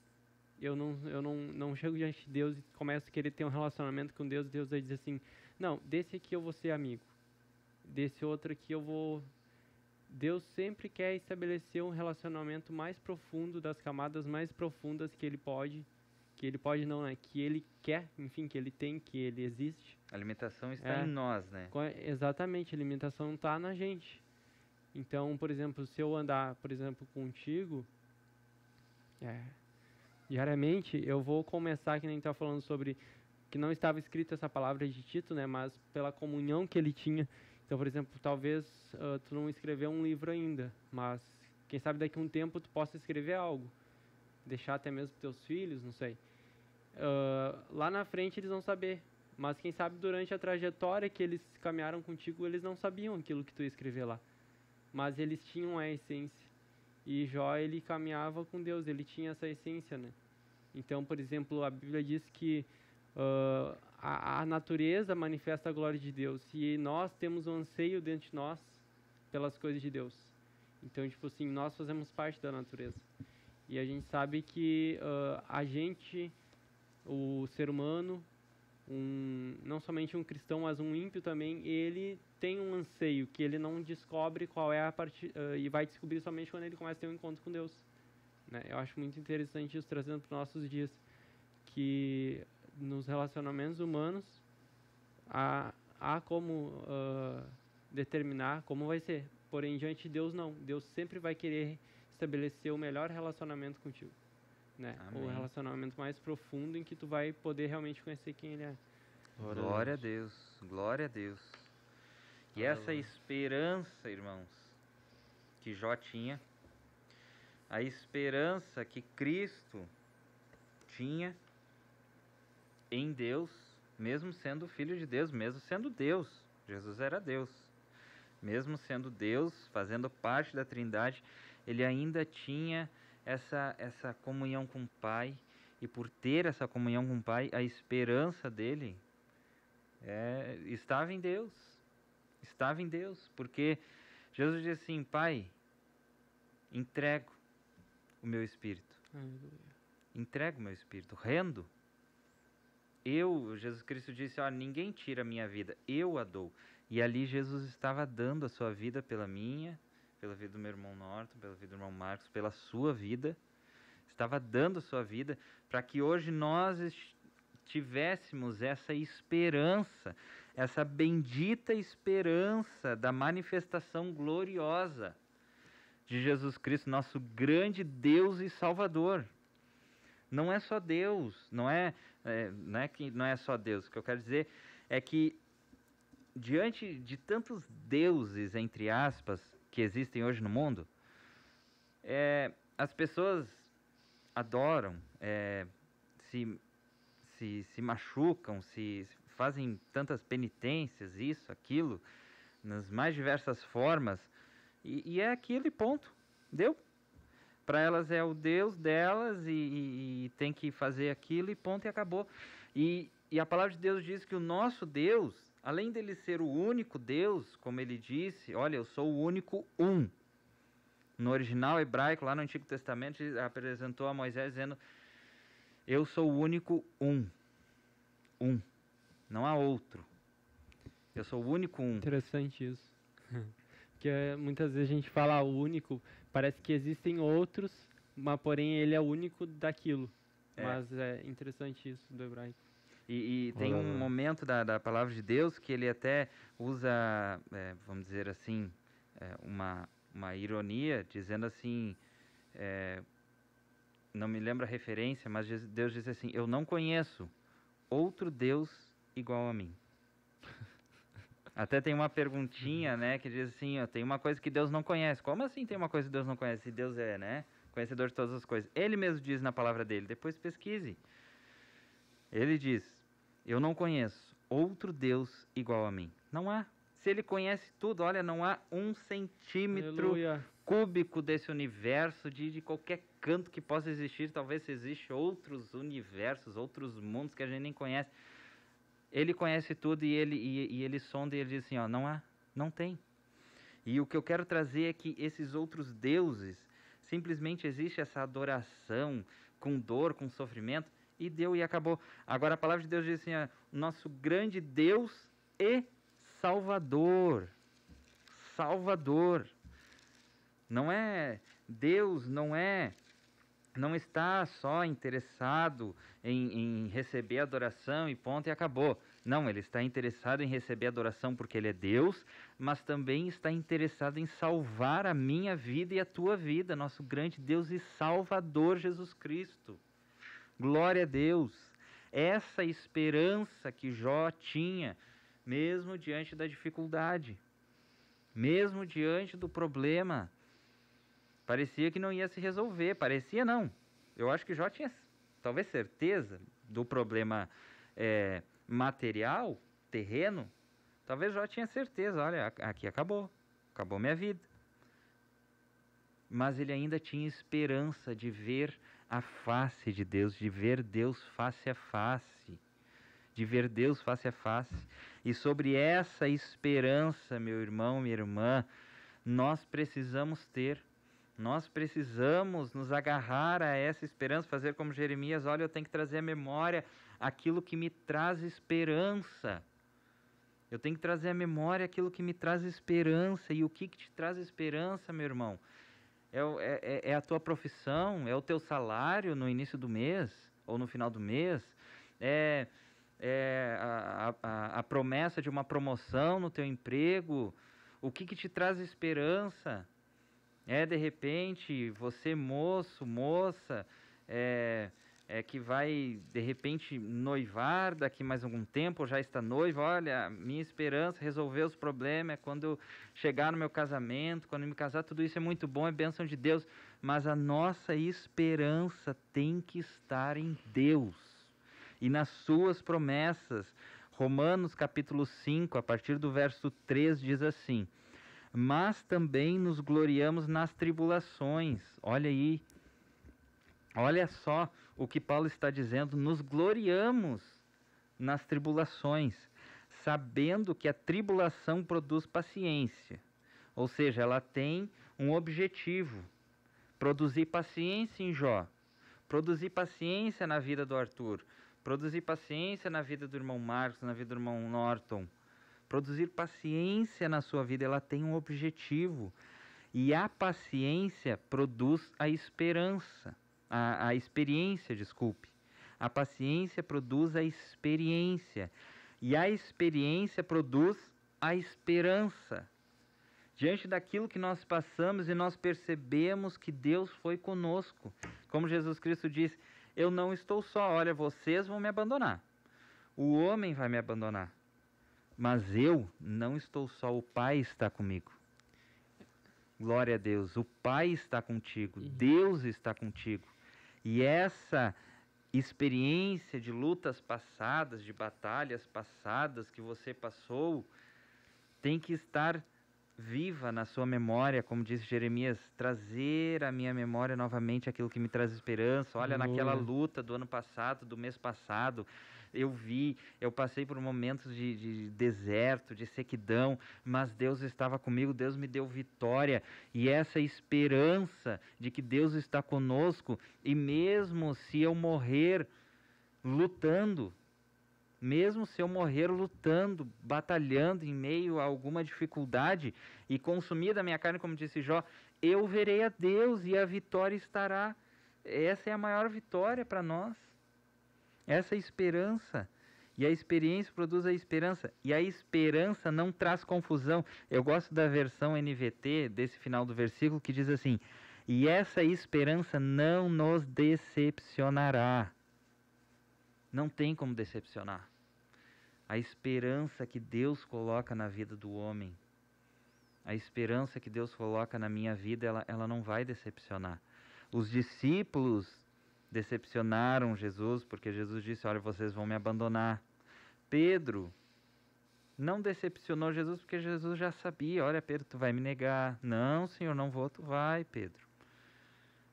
Eu não chego diante de Deus e começo a querer ter um relacionamento com Deus, Deus vai dizer assim, não, desse aqui eu vou ser amigo, desse outro aqui eu vou... Deus sempre quer estabelecer um relacionamento mais profundo, das camadas mais profundas que ele pode não, né? Que ele quer, enfim, que ele tem, que ele existe. A alimentação está em nós, né? Exatamente, a alimentação está na gente. Então, por exemplo, se eu andar, por exemplo, contigo, diariamente, eu vou começar, que nem está falando sobre, que não estava escrito essa palavra de Tito, né? Mas pela comunhão que ele tinha. Então, por exemplo, talvez tu não escreveu um livro ainda, mas quem sabe daqui a um tempo tu possa escrever algo. Deixar até mesmo para teus filhos, não sei. Lá na frente eles vão saber, mas quem sabe durante a trajetória que eles caminharam contigo, eles não sabiam aquilo que tu ia escrever lá. Mas eles tinham a essência. E Jó, ele caminhava com Deus, ele tinha essa essência, né? Então, por exemplo, a Bíblia diz que a natureza manifesta a glória de Deus e nós temos um anseio dentro de nós pelas coisas de Deus. Então, tipo assim, nós fazemos parte da natureza. E a gente sabe que a gente, o ser humano, não somente um cristão, mas um ímpio também, ele tem um anseio que ele não descobre qual é a parte, e vai descobrir somente quando ele começa a ter um encontro com Deus. Né? Eu acho muito interessante isso, trazendo para os nossos dias, que nos relacionamentos humanos há como determinar como vai ser. Porém, diante de Deus, não. Deus sempre vai querer estabelecer o melhor relacionamento contigo. Né? O relacionamento mais profundo em que tu vai poder realmente conhecer quem Ele é. Glória a Deus. Glória a Deus. E essa esperança, irmãos, que Jó tinha, a esperança que Cristo tinha em Deus, mesmo sendo filho de Deus, mesmo sendo Deus. Jesus era Deus. Mesmo sendo Deus, fazendo parte da Trindade, ele ainda tinha essa comunhão com o Pai. E por ter essa comunhão com o Pai, a esperança dele estava em Deus. Estava em Deus. Porque Jesus disse assim, Pai, entrego o meu espírito. Aleluia. Entrego o meu espírito, rendo. Jesus Cristo disse, ninguém tira a minha vida, eu a dou. E ali Jesus estava dando a sua vida pela minha, pela vida do meu irmão Norton, pela vida do irmão Marcos, pela sua vida. Estava dando a sua vida para que hoje nós tivéssemos essa esperança, essa bendita esperança da manifestação gloriosa de Jesus Cristo, nosso grande Deus e Salvador. Não é só Deus, não é que não é só Deus. O que eu quero dizer é que diante de tantos deuses, entre aspas, que existem hoje no mundo, as pessoas adoram, se machucam, se fazem tantas penitências, isso, aquilo, nas mais diversas formas, e é aquilo e ponto. Deu? Para elas é o Deus delas e tem que fazer aquilo e ponto e acabou. E a palavra de Deus diz que o nosso Deus, além dele ser o único Deus, como ele disse, olha, eu sou o único um. No original hebraico, lá no Antigo Testamento, ele apresentou a Moisés dizendo, eu sou o único um. Um. Não há outro. Eu sou o único um. Interessante isso. Porque muitas vezes a gente fala o único, parece que existem outros, mas porém ele é o único daquilo. É. Mas é interessante isso do hebraico. E tem um momento da palavra de Deus que ele até usa, vamos dizer assim, uma ironia, dizendo assim, não me lembro a referência, mas Deus diz assim, eu não conheço outro Deus igual a mim. Até tem uma perguntinha, né, que diz assim, ó, tem uma coisa que Deus não conhece. Como assim tem uma coisa que Deus não conhece? Se Deus é, né, conhecedor de todas as coisas. Ele mesmo diz na palavra dele, depois pesquise. Ele diz, eu não conheço outro Deus igual a mim. Não há. Se ele conhece tudo, olha, não há 1 centímetro Aleluia. cúbico desse universo, de qualquer canto que possa existir. Talvez exista outros universos, outros mundos que a gente nem conhece. Ele conhece tudo e ele sonda e ele diz assim, ó, não há, não tem. E o que eu quero trazer é que esses outros deuses, simplesmente existe essa adoração com dor, com sofrimento, e deu e acabou. Agora a palavra de Deus diz assim, ó, nosso grande Deus e Salvador. Salvador. Não é Deus, não está só interessado em receber adoração e ponto e acabou. Não, ele está interessado em receber adoração porque ele é Deus, mas também está interessado em salvar a minha vida e a tua vida, nosso grande Deus e Salvador Jesus Cristo. Glória a Deus. Essa esperança que Jó tinha, mesmo diante da dificuldade, mesmo diante do problema. Parecia que não ia se resolver, parecia não. Eu acho que Jó tinha talvez certeza do problema material, terreno. Talvez Jó tinha certeza, olha, aqui acabou minha vida. Mas ele ainda tinha esperança de ver a face de Deus, de ver Deus face a face. De ver Deus face a face. E sobre essa esperança, meu irmão, minha irmã, nós precisamos ter. Nós precisamos nos agarrar a essa esperança, fazer como Jeremias, olha, eu tenho que trazer à memória aquilo que me traz esperança. Eu tenho que trazer à memória aquilo que me traz esperança. E o que te traz esperança, meu irmão? É a tua profissão, é o teu salário no início do mês, ou no final do mês, a promessa de uma promoção no teu emprego. O que te traz esperança? De repente, você moço, moça, que vai, de repente, noivar daqui mais algum tempo, ou já está noivo, olha, minha esperança resolver os problemas é quando chegar no meu casamento, quando me casar, tudo isso é muito bom, é bênção de Deus, mas a nossa esperança tem que estar em Deus e nas suas promessas. Romanos capítulo 5, a partir do verso 3, diz assim, mas também nos gloriamos nas tribulações. Olha aí, olha só o que Paulo está dizendo, nos gloriamos nas tribulações, sabendo que a tribulação produz paciência. Ou seja, ela tem um objetivo, produzir paciência em Jó, produzir paciência na vida do Arthur, produzir paciência na vida do irmão Marcos, na vida do irmão Norton. Produzir paciência na sua vida, ela tem um objetivo. E a paciência produz a esperança. A experiência, desculpe. A paciência produz a experiência. E a experiência produz a esperança. Diante daquilo que nós passamos e nós percebemos que Deus foi conosco. Como Jesus Cristo disse, eu não estou só, olha, vocês vão me abandonar. O homem vai me abandonar. Mas eu não estou só, o Pai está comigo. Glória a Deus, o Pai está contigo, Deus está contigo. E essa experiência de lutas passadas, de batalhas passadas que você passou, tem que estar viva na sua memória, como disse Jeremias, trazer à minha memória novamente aquilo que me traz esperança. Olha, naquela luta do ano passado, do mês passado, eu passei por momentos de deserto, de sequidão, mas Deus estava comigo, Deus me deu vitória, e essa esperança de que Deus está conosco, e mesmo se eu morrer lutando, batalhando em meio a alguma dificuldade e consumida a minha carne, como disse Jó, eu verei a Deus e a vitória estará. Essa é a maior vitória para nós. Essa esperança. E a experiência produz a esperança. E a esperança não traz confusão. Eu gosto da versão NVT, desse final do versículo, que diz assim: e essa esperança não nos decepcionará. Não tem como decepcionar. A esperança que Deus coloca na vida do homem, a esperança que Deus coloca na minha vida, ela não vai decepcionar. Os discípulos decepcionaram Jesus, porque Jesus disse: olha, vocês vão me abandonar. Pedro não decepcionou Jesus, porque Jesus já sabia: olha, Pedro, tu vai me negar. Não, Senhor, não vou, tu vai, Pedro.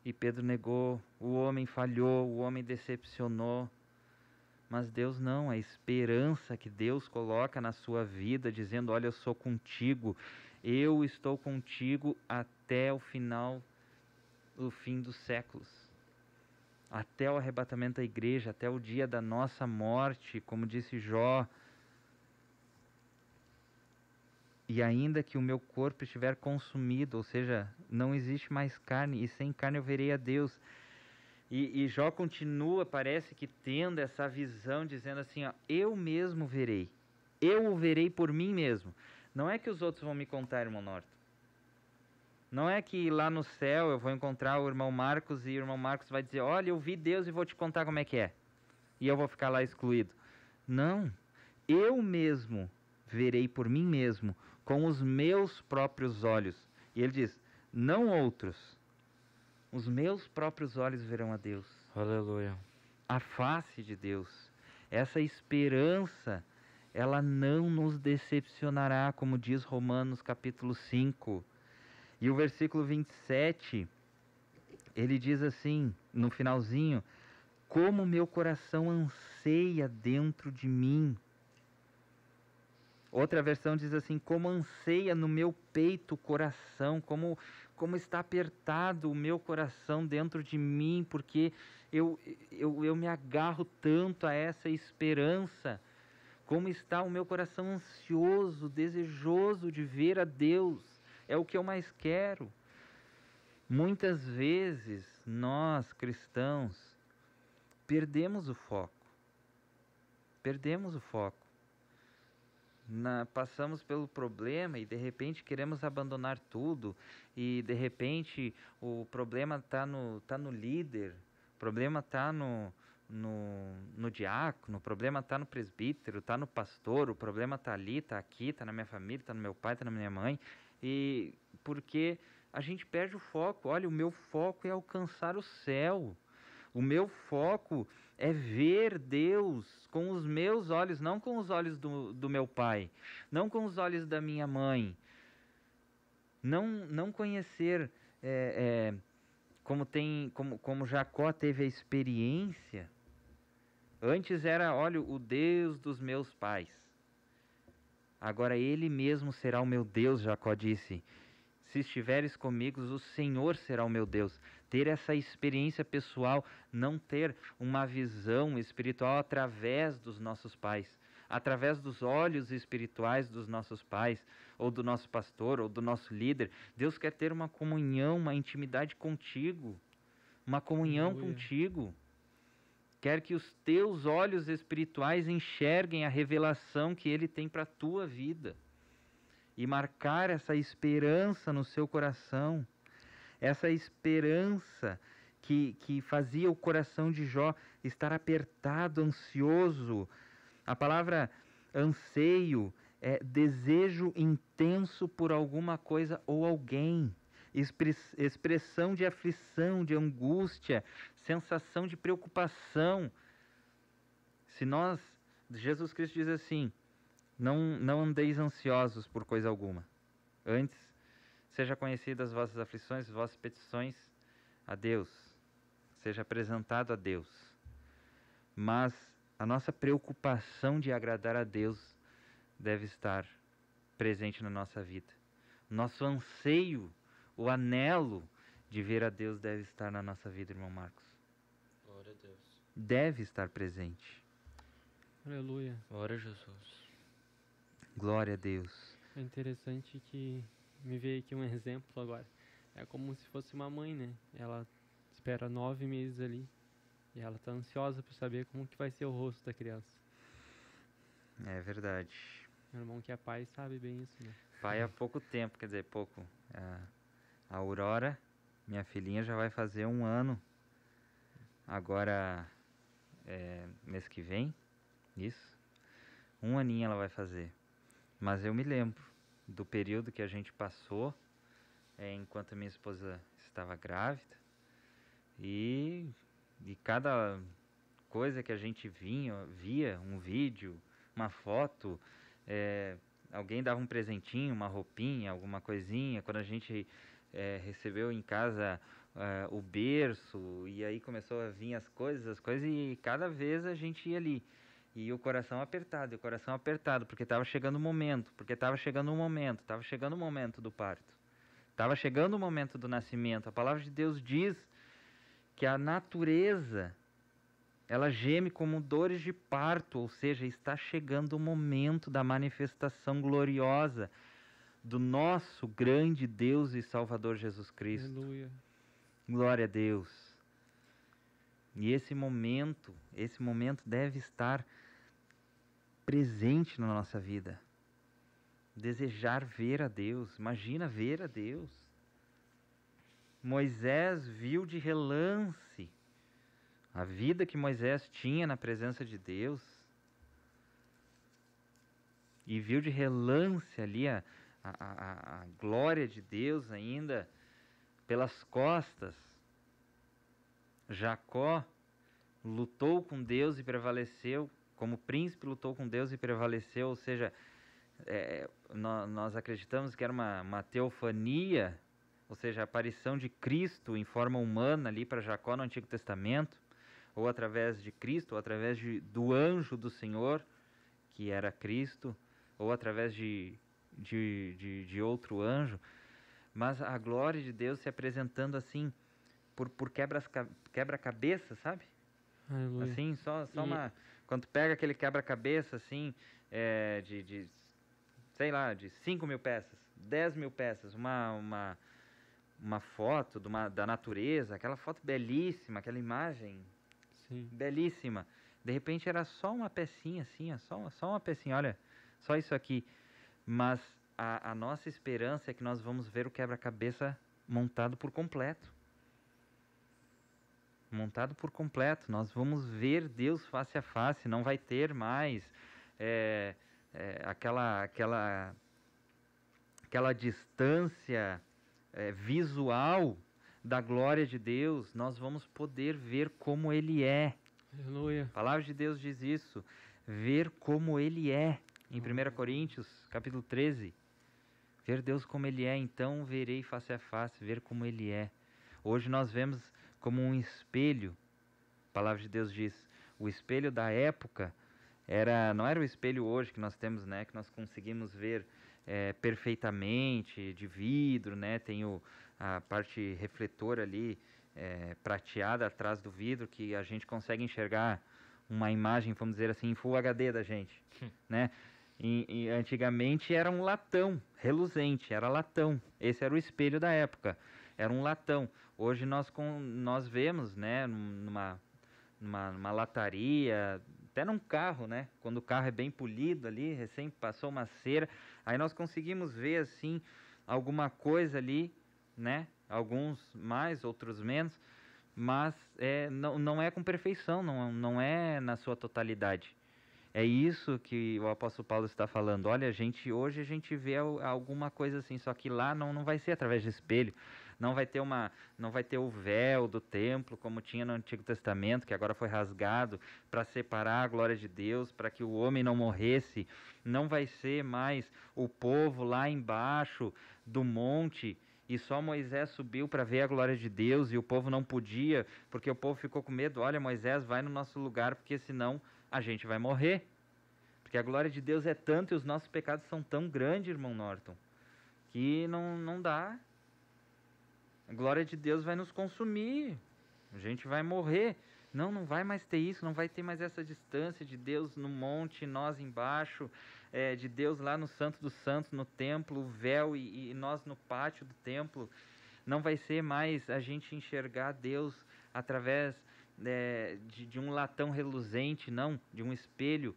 E Pedro negou, o homem falhou, o homem decepcionou. Mas Deus não, a esperança que Deus coloca na sua vida, dizendo: olha, eu sou contigo, eu estou contigo até o fim dos séculos, até o arrebatamento da igreja, até o dia da nossa morte, como disse Jó. E ainda que o meu corpo estiver consumido, ou seja, não existe mais carne, e sem carne eu verei a Deus. E Jó continua, parece que tendo essa visão, dizendo assim: ó, eu mesmo verei, eu o verei por mim mesmo. Não é que os outros vão me contar, irmão Norton. Não é que lá no céu eu vou encontrar o irmão Marcos e o irmão Marcos vai dizer: olha, eu vi Deus e vou te contar como é que é. E eu vou ficar lá excluído. Não, eu mesmo verei por mim mesmo, com os meus próprios olhos. E ele diz: não outros. Os meus próprios olhos verão a Deus. Aleluia. A face de Deus. Essa esperança, ela não nos decepcionará, como diz Romanos capítulo 5. E o versículo 27, ele diz assim, no finalzinho: como meu coração anseia dentro de mim. Outra versão diz assim: como anseia no meu peito o coração, como está apertado o meu coração dentro de mim, porque eu me agarro tanto a essa esperança. Como está o meu coração ansioso, desejoso de ver a Deus. É o que eu mais quero. Muitas vezes nós, cristãos, perdemos o foco. Perdemos o foco. Passamos pelo problema e de repente queremos abandonar tudo, e de repente o problema está no líder, o problema está no diácono, o problema está no presbítero, está no pastor, o problema está ali, está aqui, está na minha família, está no meu pai, está na minha mãe. E porque a gente perde o foco. Olha, o meu foco é alcançar o céu. O meu foco é ver Deus com os meus olhos, não com os olhos do meu pai, não com os olhos da minha mãe. Não conhecer como Jacó teve a experiência. Antes era: olha, o Deus dos meus pais. Agora ele mesmo será o meu Deus, Jacó disse. Se estiveres comigo, o Senhor será o meu Deus. Ter essa experiência pessoal, não ter uma visão espiritual através dos nossos pais, através dos olhos espirituais dos nossos pais, ou do nosso pastor, ou do nosso líder. Deus quer ter uma comunhão, uma intimidade contigo, uma comunhão contigo. Quer que os teus olhos espirituais enxerguem a revelação que Ele tem para a tua vida. E marcar essa esperança no seu coração. Essa esperança que fazia o coração de Jó estar apertado, ansioso. A palavra anseio é desejo intenso por alguma coisa ou alguém. Expressão de aflição, de angústia, sensação de preocupação. Jesus Cristo diz assim: não andeis ansiosos por coisa alguma. Antes, seja conhecidas as vossas aflições, as vossas petições a Deus. Seja apresentado a Deus. Mas a nossa preocupação de agradar a Deus deve estar presente na nossa vida. Nosso anseio, o anelo de ver a Deus deve estar na nossa vida, irmão Marcos. Glória a Deus. Deve estar presente. Aleluia. Glória a Jesus. Glória a Deus. É interessante que me veio aqui um exemplo agora. É como se fosse uma mãe, né? Ela espera 9 meses ali e ela tá ansiosa para saber como que vai ser o rosto da criança. É verdade. Meu irmão que é pai sabe bem isso, né? Pai há pouco tempo, quer dizer, pouco. A Aurora, minha filhinha, já vai fazer 1 ano. Agora, mês que vem, isso. 1 aninho ela vai fazer. Mas eu me lembro do período que a gente passou, enquanto minha esposa estava grávida. E cada coisa que a gente via, um vídeo, uma foto, alguém dava um presentinho, uma roupinha, alguma coisinha. Quando a gente recebeu em casa o berço, e aí começou a vir as coisas, e cada vez a gente ia ali. E o coração apertado, porque estava chegando o momento, estava chegando o momento do parto. Estava chegando o momento do nascimento. A palavra de Deus diz que a natureza, ela geme como dores de parto, ou seja, está chegando o momento da manifestação gloriosa do nosso grande Deus e Salvador Jesus Cristo. Aleluia. Glória a Deus. E esse momento deve estar presente na nossa vida. Desejar ver a Deus. Imagina ver a Deus. Moisés viu de relance a vida que Moisés tinha na presença de Deus. E viu de relance ali a glória de Deus ainda pelas costas. Jacó lutou com Deus e prevaleceu. Como príncipe lutou com Deus e prevaleceu. Ou seja, nós acreditamos que era uma teofania, ou seja, a aparição de Cristo em forma humana ali para Jacó no Antigo Testamento, ou através de Cristo, ou através do anjo do Senhor, que era Cristo, ou através de outro anjo. Mas a glória de Deus se apresentando assim, por quebra-cabeça, sabe? Aleluia. Assim, só uma... Quando tu pega aquele quebra-cabeça, assim, sei lá, de 5.000 peças, 10.000 peças, uma foto da natureza, aquela foto belíssima, aquela imagem Sim. belíssima. De repente era só uma pecinha, assim, só uma pecinha, olha, só isso aqui. Mas a nossa esperança é que nós vamos ver o quebra-cabeça montado por completo. Montado por completo. Nós vamos ver Deus face a face. Não vai ter mais aquela distância visual da glória de Deus. Nós vamos poder ver como Ele é. Aleluia. A palavra de Deus diz isso. Ver como Ele é. Em 1 Coríntios, capítulo 13. Ver Deus como Ele é. Então verei face a face. Ver como Ele é. Hoje nós vemos como um espelho. A palavra de Deus diz. O espelho da época não era o espelho hoje que nós temos, né? Que nós conseguimos ver perfeitamente, de vidro, né? Tem a parte refletor ali, prateada atrás do vidro, que a gente consegue enxergar uma imagem, vamos dizer assim, em Full HD da gente, né? E antigamente era um latão, reluzente, era latão. Esse era o espelho da época, era um latão. Hoje nós vemos, né, numa lataria, até num carro, né? Quando o carro é bem polido ali, recém passou uma cera, aí nós conseguimos ver assim alguma coisa ali, né? Alguns mais, outros menos, mas não é com perfeição, não é na sua totalidade. É isso que o apóstolo Paulo está falando. Olha, hoje a gente vê alguma coisa assim, só que lá não vai ser através de espelho. Não vai ter o véu do templo, como tinha no Antigo Testamento, que agora foi rasgado para separar a glória de Deus, para que o homem não morresse. Não vai ser mais o povo lá embaixo, do monte e só Moisés subiu para ver a glória de Deus e o povo não podia, porque o povo ficou com medo. Olha, Moisés, vai no nosso lugar, porque senão a gente vai morrer. Porque a glória de Deus é tanto e os nossos pecados são tão grandes, irmão Norton, que não dá. A glória de Deus vai nos consumir. A gente vai morrer. Não vai mais ter isso, não vai ter mais essa distância de Deus no monte, nós embaixo, de Deus lá no Santo dos Santos, no templo, o véu e nós no pátio do templo. Não vai ser mais a gente enxergar Deus através de um latão reluzente, não, de um espelho.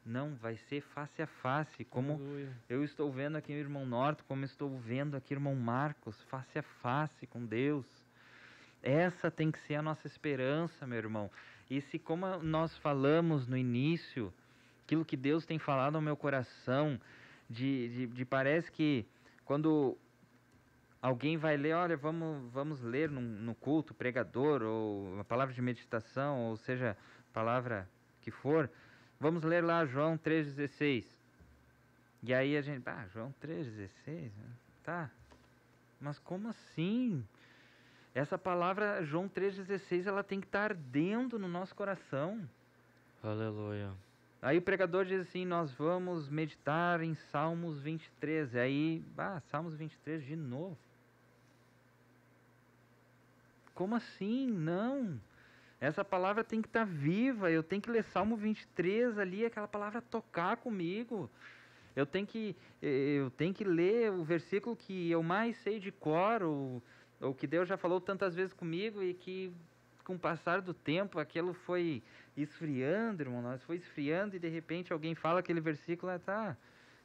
Não, vai ser face a face, como Aleluia. eu estou vendo aqui o irmão Norton, como estou vendo aqui o irmão Marcos, face a face com Deus. Essa tem que ser a nossa esperança, meu irmão. E se, como nós falamos no início, aquilo que Deus tem falado ao meu coração, de parece que quando alguém vai ler, olha, vamos ler no culto, pregador, ou a palavra de meditação, ou seja, palavra que for, vamos ler lá João 3,16. E aí a gente, João 3,16? Tá, mas como assim? Essa palavra, João 3,16, ela tem que estar ardendo no nosso coração. Aleluia. Aí o pregador diz assim, nós vamos meditar em Salmos 23. E aí, Salmos 23 de novo. Como assim? Não. Essa palavra tem que estar viva. Eu tenho que ler Salmo 23 ali, aquela palavra tocar comigo. Eu tenho que ler o versículo que eu mais sei de cor, ou que Deus já falou tantas vezes comigo e que com o passar do tempo aquilo foi esfriando, irmão, nós foi esfriando e de repente alguém fala aquele versículo,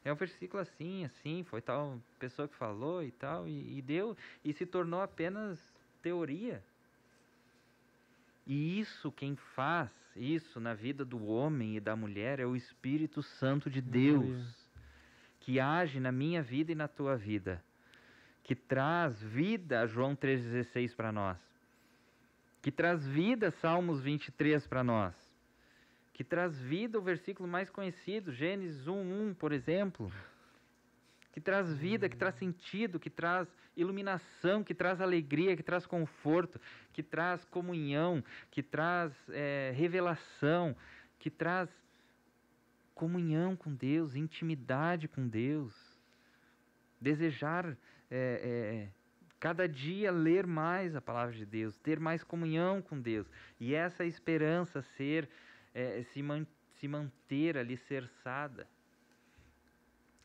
é um versículo assim, foi tal pessoa que falou e tal, e deu, e se tornou apenas teoria. E isso, quem faz isso na vida do homem e da mulher é o Espírito Santo de Deus, que age na minha vida e na tua vida, que traz vida a João 3,16 para nós, que traz vida a Salmos 23 para nós, que traz vida o versículo mais conhecido, Gênesis 1:1, por exemplo, que traz vida, que traz sentido, que traz iluminação, que traz alegria, que traz conforto, que traz comunhão, que traz revelação, que traz comunhão com Deus, intimidade com Deus, desejar cada dia ler mais a palavra de Deus, ter mais comunhão com Deus, e essa esperança se manter alicerçada.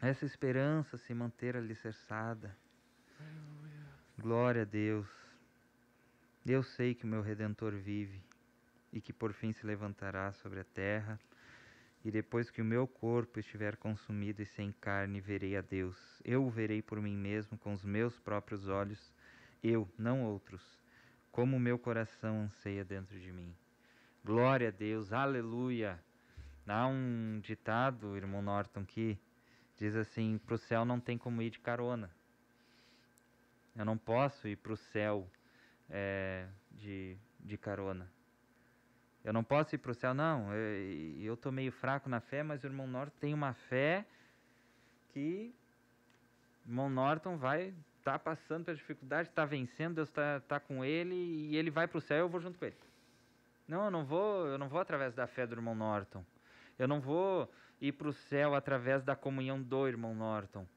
Essa esperança se manter alicerçada. Glória a Deus. Eu sei que o meu Redentor vive e que por fim se levantará sobre a terra, e depois que o meu corpo estiver consumido e sem carne, verei a Deus. Eu o verei por mim mesmo, com os meus próprios olhos, eu, não outros, como o meu coração anseia dentro de mim. Glória a Deus, aleluia. Há um ditado, irmão Norton, que diz assim, para o céu não tem como ir de carona. Eu não posso ir para o céu de carona. Eu não posso ir para o céu, não. Eu estou meio fraco na fé, mas o irmão Norton tem uma fé que o irmão Norton vai estar passando pela dificuldade, está vencendo, Deus está com ele e ele vai para o céu e eu vou junto com ele. Não, eu não vou através da fé do irmão Norton. Eu não vou ir para o céu através da comunhão do irmão Norton.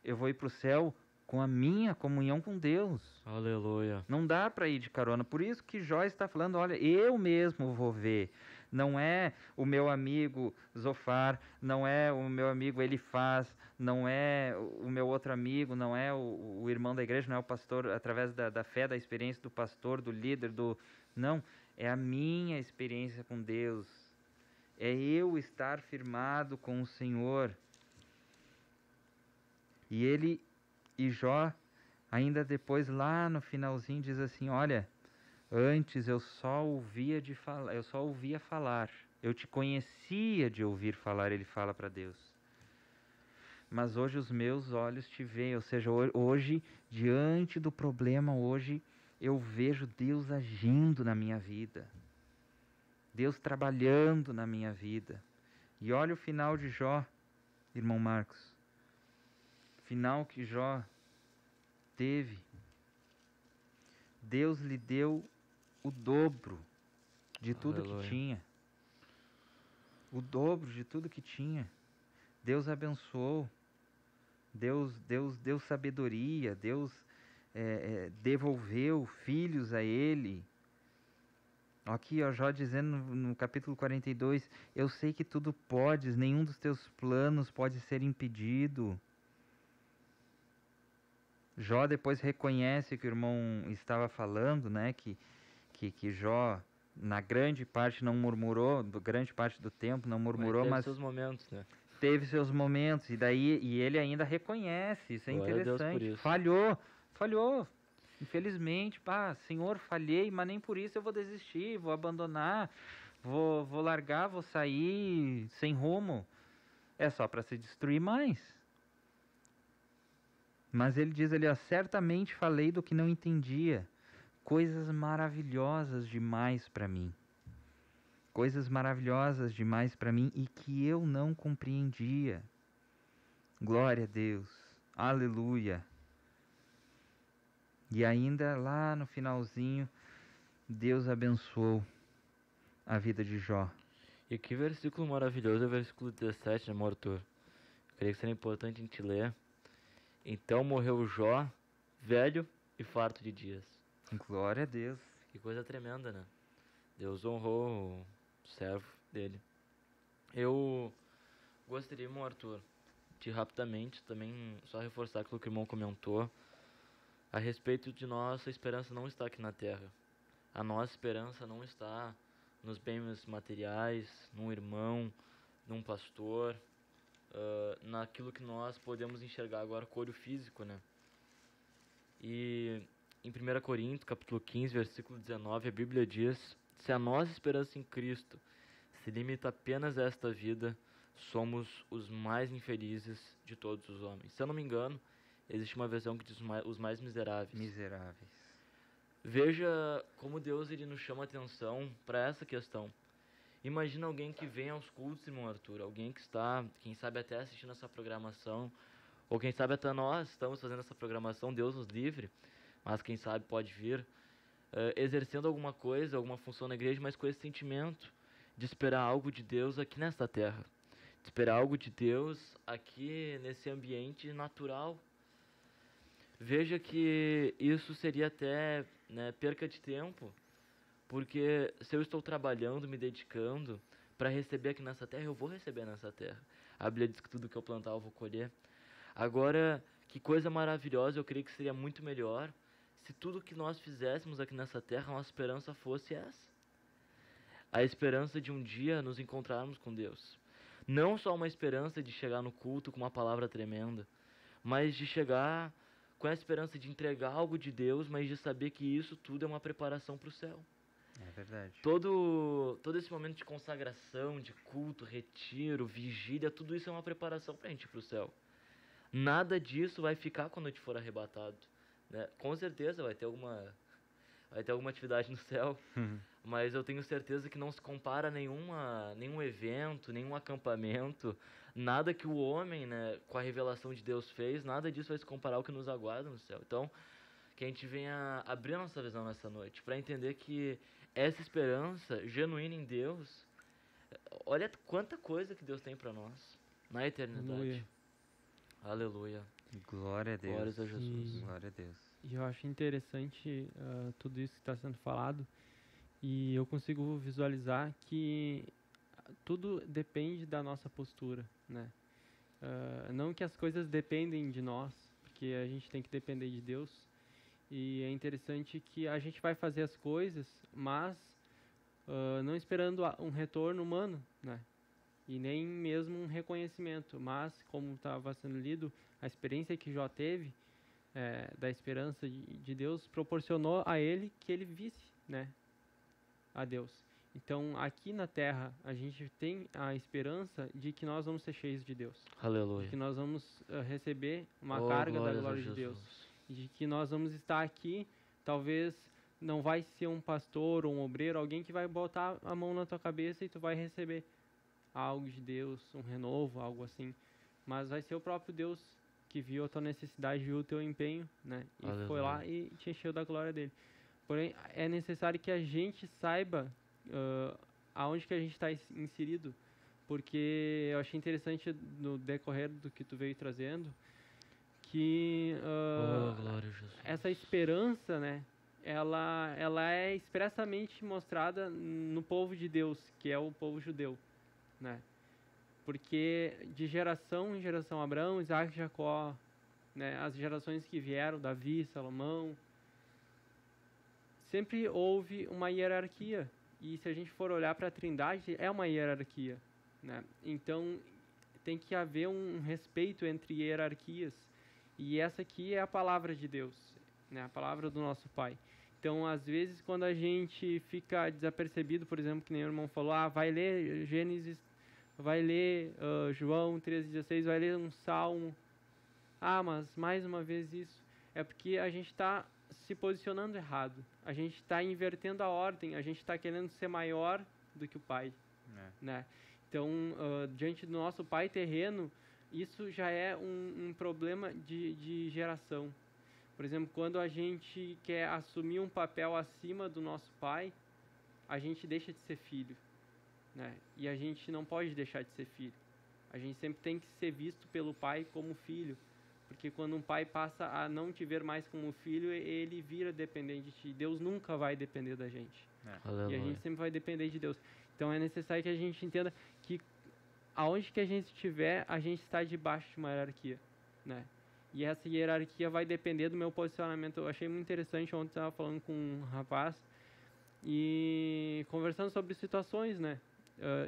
Eu vou ir para o céu com a minha comunhão com Deus. Aleluia. Não dá para ir de carona. Por isso que Jó está falando, olha, eu mesmo vou ver. Não é o meu amigo Zofar, não é o meu amigo Elifaz, não é o meu outro amigo, não é o irmão da igreja, não é o pastor, através da fé, da experiência do pastor, do líder, Não, é a minha experiência com Deus. É eu estar firmado com o Senhor. E Jó, ainda depois, lá no finalzinho, diz assim, olha, antes eu só ouvia falar, eu te conhecia de ouvir falar, ele fala para Deus. Mas hoje os meus olhos te veem, ou seja, hoje, diante do problema, hoje eu vejo Deus agindo na minha vida. Deus trabalhando na minha vida. E olha o final de Jó, irmão Marcos. Final que Jó teve. Deus lhe deu o dobro de tudo que Aleluia. tinha. O dobro de tudo que tinha. Deus abençoou. Deus deu sabedoria. Deus devolveu filhos a ele. Aqui, ó, Jó dizendo no capítulo 42, eu sei que tudo podes, nenhum dos teus planos pode ser impedido. Jó depois reconhece que o irmão estava falando, né, que Jó, na grande parte, não murmurou, grande parte do tempo não murmurou, teve mas seus momentos, né? teve seus momentos, e ele ainda reconhece, isso é Glória a Deus por interessante. isso. Falhou. Infelizmente, Senhor, falhei, mas nem por isso eu vou desistir, vou abandonar, vou largar, vou sair sem rumo. É só para se destruir mais. Mas ele diz ali, ó, certamente falei do que não entendia, coisas maravilhosas demais para mim. Coisas maravilhosas demais para mim e que eu não compreendia. Glória a Deus. Aleluia. E ainda lá no finalzinho, Deus abençoou a vida de Jó. E que versículo maravilhoso é o versículo 17, né, amor, Arthur? Eu creio que seria importante a gente ler. Então morreu Jó, velho e farto de dias. Glória a Deus. Que coisa tremenda, né? Deus honrou o servo dele. Eu gostaria, irmão Arthur, de rapidamente também só reforçar aquilo que o irmão comentou a respeito de nossa esperança não está aqui na terra. A nossa esperança não está nos bens materiais, num irmão, num pastor, naquilo que nós podemos enxergar agora com o olho físico, né? E em 1 Coríntios, capítulo 15, versículo 19, a Bíblia diz: se a nossa esperança em Cristo se limita apenas a esta vida, somos os mais infelizes de todos os homens. Se eu não me engano, existe uma versão que diz os mais miseráveis. Miseráveis. Veja como Deus ele nos chama atenção para essa questão. Imagina alguém que vem aos cultos, irmão Arthur, alguém que está, quem sabe até assistindo essa programação, ou quem sabe até nós estamos fazendo essa programação, Deus nos livre, mas quem sabe pode vir, exercendo alguma coisa, alguma função na igreja, mas com esse sentimento de esperar algo de Deus aqui nesta terra, de esperar algo de Deus aqui nesse ambiente natural. Veja que isso seria até, né, perca de tempo, porque se eu estou trabalhando, me dedicando para receber aqui nessa terra, eu vou receber nessa terra. A Bíblia diz que tudo que eu plantar eu vou colher. Agora, que coisa maravilhosa, eu creio que seria muito melhor se tudo que nós fizéssemos aqui nessa terra, a nossa esperança fosse essa. A esperança de um dia nos encontrarmos com Deus. Não só uma esperança de chegar no culto com uma palavra tremenda, mas de chegar com a esperança de entregar algo de Deus, mas de saber que isso tudo é uma preparação para o céu. É verdade. Todo esse momento de consagração, de culto, retiro, vigília, tudo isso é uma preparação para a gente ir para o céu. Nada disso vai ficar quando a gente for arrebatado, né? Com certeza vai ter alguma atividade no céu, mas eu tenho certeza que não se compara a nenhum evento, nenhum acampamento, nada que o homem, né, com a revelação de Deus fez, nada disso vai se comparar ao que nos aguarda no céu. Então, que a gente venha abrir a nossa visão nessa noite, para entender que essa esperança genuína em Deus, olha quanta coisa que Deus tem para nós na eternidade. Aleluia. Aleluia. Glória a Deus. Glórias a Jesus. Glória a Deus. E eu acho interessante tudo isso que está sendo falado, e eu consigo visualizar que tudo depende da nossa postura, né? Não que as coisas dependem de nós, porque a gente tem que depender de Deus, e é interessante que a gente vai fazer as coisas, mas não esperando um retorno humano, né? E nem mesmo um reconhecimento, mas, como estava sendo lido, a experiência que Jó teve, da esperança de Deus, proporcionou a ele que ele visse, né, a Deus. Então, aqui na Terra, a gente tem a esperança de que nós vamos ser cheios de Deus, Aleluia. que nós vamos receber uma Oh, carga da glórias a glória de Jesus. Deus, de que nós vamos estar aqui, talvez não vai ser um pastor ou um obreiro, alguém que vai botar a mão na tua cabeça e tu vai receber algo de Deus, um renovo, algo assim, mas vai ser o próprio Deus que viu a tua necessidade, viu o teu empenho, né? E foi lá e te encheu da glória dele. Porém, é necessário que a gente saiba aonde que a gente está inserido, porque eu achei interessante no decorrer do que tu veio trazendo, que Glória a Jesus. essa esperança, né, ela é expressamente mostrada no povo de Deus, que é o povo judeu, né? Porque de geração em geração, Abraão, Isaac, Jacó, né, as gerações que vieram, Davi, Salomão, sempre houve uma hierarquia. E se a gente for olhar para a Trindade, é uma hierarquia, né? Então, tem que haver um respeito entre hierarquias. E essa aqui é a palavra de Deus, né? A palavra do nosso Pai. Então, às vezes, quando a gente fica desapercebido, por exemplo, que nem o irmão falou, vai ler Gênesis, vai ler João 3,16, vai ler um Salmo. Mas mais uma vez isso. É porque a gente está se posicionando errado. A gente está invertendo a ordem, a gente está querendo ser maior do que o Pai, né? Então, diante do nosso Pai terreno, isso já é um problema de geração. Por exemplo, quando a gente quer assumir um papel acima do nosso Pai, a gente deixa de ser filho, né? E a gente não pode deixar de ser filho. A gente sempre tem que ser visto pelo Pai como filho. Porque quando um pai passa a não te ver mais como filho, ele vira dependente de ti. Deus nunca vai depender da gente. E a gente sempre vai depender de Deus. Então é necessário que a gente entenda que aonde que a gente estiver, a gente está debaixo de uma hierarquia, né? E essa hierarquia vai depender do meu posicionamento. Eu achei muito interessante, ontem eu estava falando com um rapaz e conversando sobre situações, né?